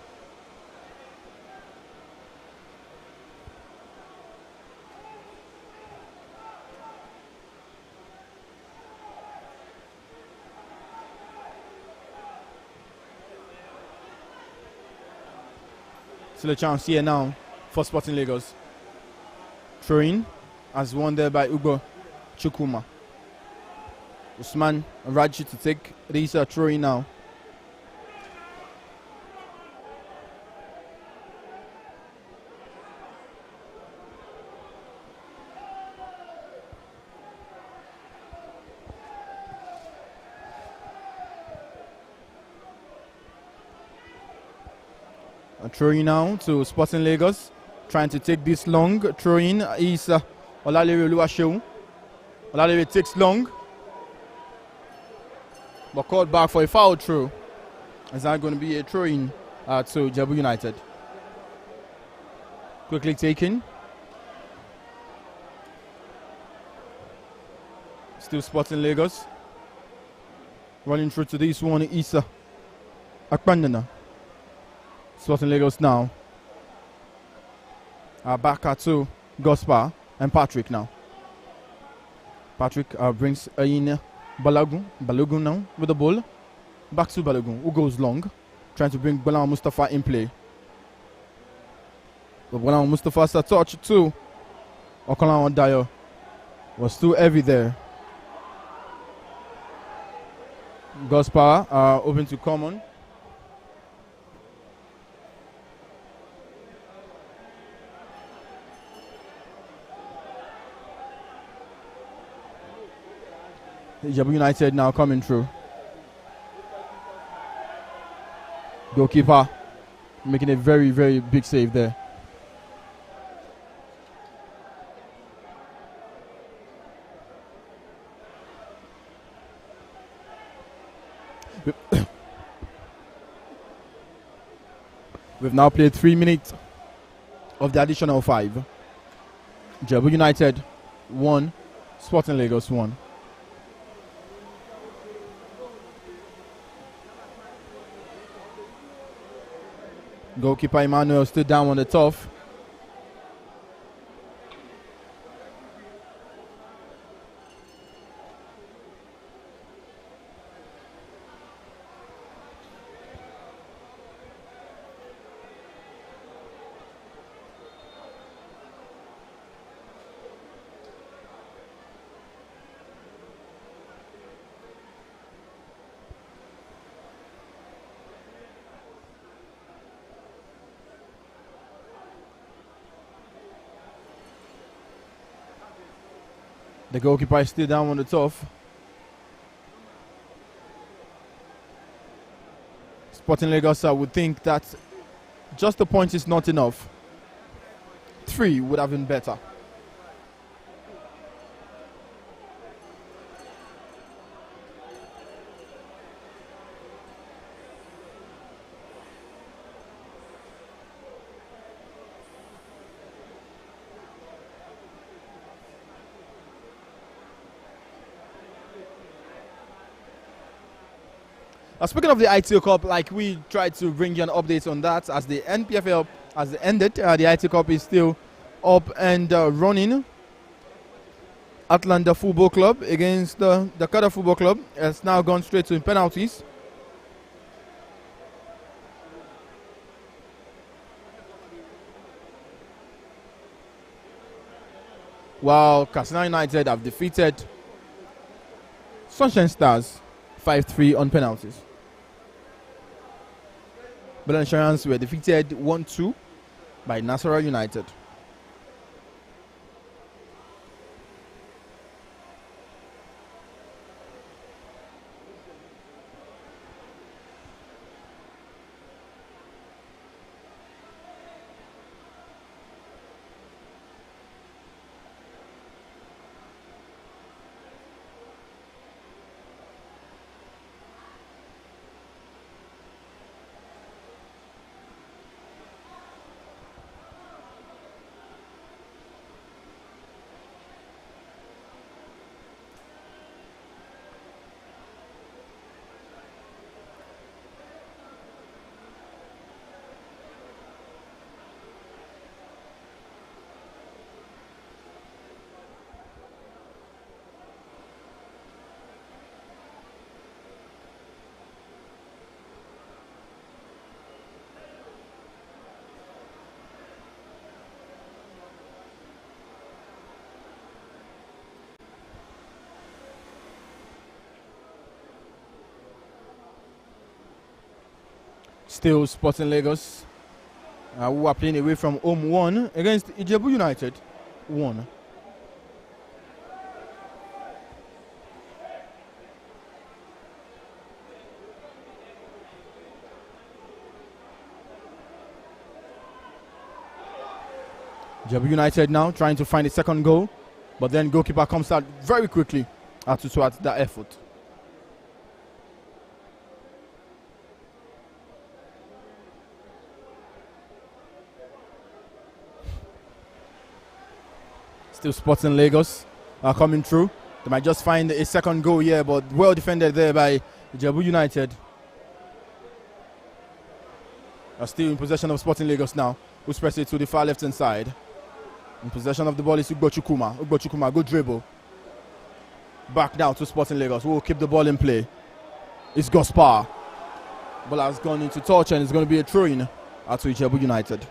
Still a chance here now for Sporting Lagos. Throw-in as won there by Ugo Chukwuma. Usman and Raji to take this throw-in now. A throw-in now to Sporting Lagos. Trying to take this long throw-in is Olalere Oluwaseun. Olalere takes long, but called back for a foul throw. Is that going to be a throw-in to Ijebu United? Quickly taken. Still Sporting Lagos. Running through to this one is Akpandana. Sporting Lagos now. Back to Gospar and Patrick now. Patrick brings in Balogun. Balogun now with the ball. Back to Balogun, who goes long. Trying to bring Bolan Mustafa in play. But Bolan Mustafa's touch to Okolan Dayo was too heavy there. Gospar open to Common. Ijab United now coming through. Goalkeeper making a very, very big save there. We've now played 3 minutes of the additional 5. Ijebu United 1, Sporting Lagos 1. Goalkeeper Emmanuel stood down on the turf. The goalkeeper is still down on the turf. Sporting Lagos would think that just a point is not enough. 3 would have been better. Speaking of the ITO Cup, like we tried to bring you an update on that as the NPFL has ended. The ITO Cup is still up and running. Atlanta Football Club against the Qatar Football Club has now gone straight to penalties. While Katsina United have defeated Sunshine Stars 5-3 on penalties. Bell Insurance were defeated 1-2 by Nasarawa United. Still Sporting Lagos, who are playing away from home 1 against Ijebu United 1. Ijebu United now trying to find a second goal, but then goalkeeper comes out very quickly to thwart that effort. Still Sporting Lagos are coming through. They might just find a second goal here, but well defended there by Ijebu United. Are still in possession of Sporting Lagos now. Who's pressed it to the far left hand side. In possession of the ball is Ugbochukuma. Ugbochukuma, good dribble. Back now to Sporting Lagos. Who will keep the ball in play. It's Gaspar. Ball has gone into touch and it's going to be a throw-in to Ijebu United.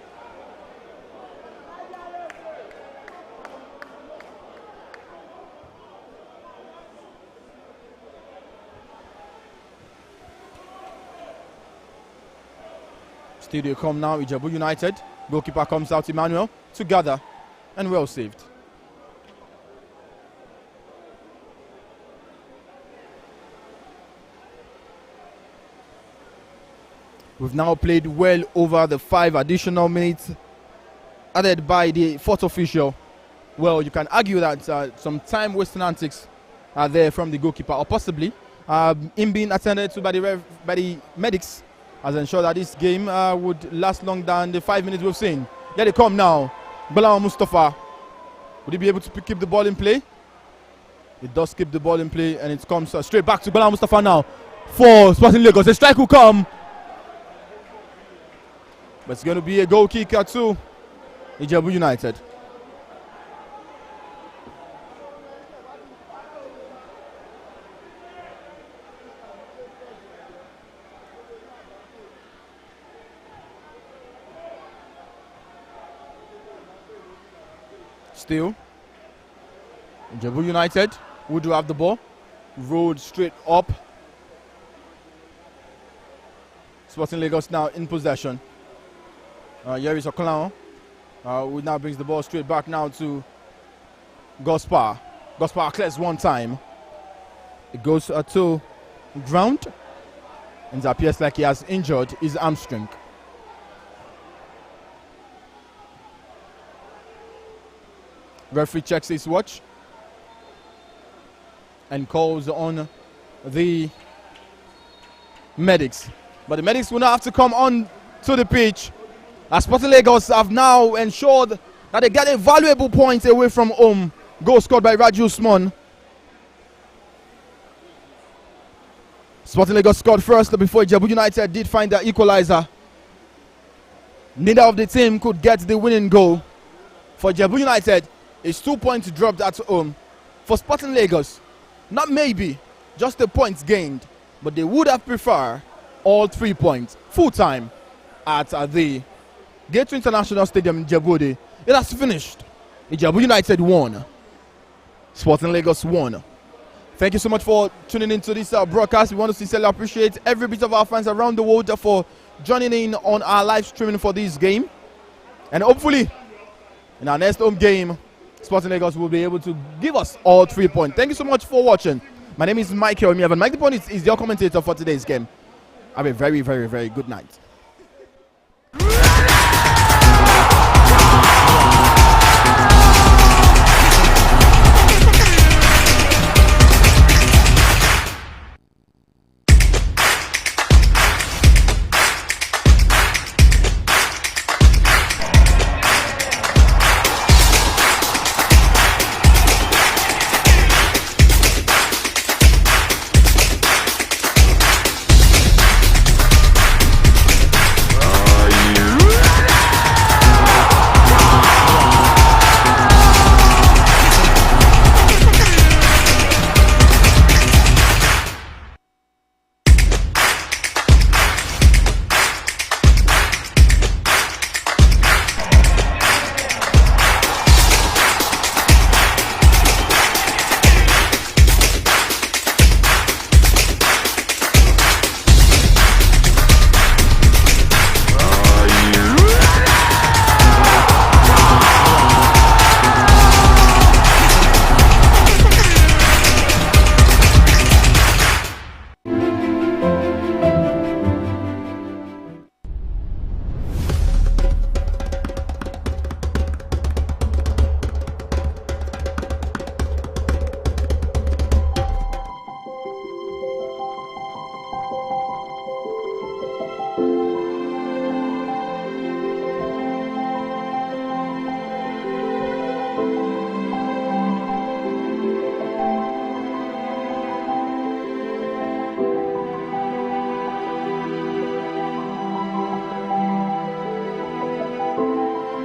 Still they come now, Ijebu United. Goalkeeper comes out, Emmanuel, together and well saved. We've now played well over the 5 additional minutes added by the fourth official. Well, you can argue that some time wasting antics are there from the goalkeeper, or possibly him being attended to by the medics has ensured that this game would last longer than the 5 minutes we've seen. Here they come now. Bala Mustafa. Would he be able to keep the ball in play? It does keep the ball in play, and it comes straight back to Bala Mustafa now for Sporting Lagos. The strike will come, but it's going to be a goal kick to Ijab United. Still, Ijebu United would have the ball. Rolled straight up. Sporting Lagos now in possession. Here is Okolao. Who now brings the ball straight back now to Gospar. Gospar clears one time. It goes to ground. And it appears like he has injured his hamstring. Referee checks his watch and calls on the medics. But the medics will now have to come on to the pitch, as Sporting Lagos have now ensured that they get a valuable point away from home. Goal scored by Raji Usman. Sporting Lagos scored first before Ijab United did find their equalizer. Neither of the team could get the winning goal. For Ijab United, it's 2 points dropped at home. For Sporting Lagos, not maybe, just a point gained, but they would have preferred all 3 points, full time, at the Gateway International Stadium in Ijebu. It has finished. Ijab United won. Sporting Lagos won. Thank you so much for tuning into this broadcast. We want to sincerely appreciate every bit of our fans around the world for joining in on our live streaming for this game. And hopefully, in our next home game, Sporting Lagos will be able to give us all 3 points. Thank you so much for watching. My name is Michael Miavan. Mike the Point is your commentator for today's game. Have a very, very, very good night.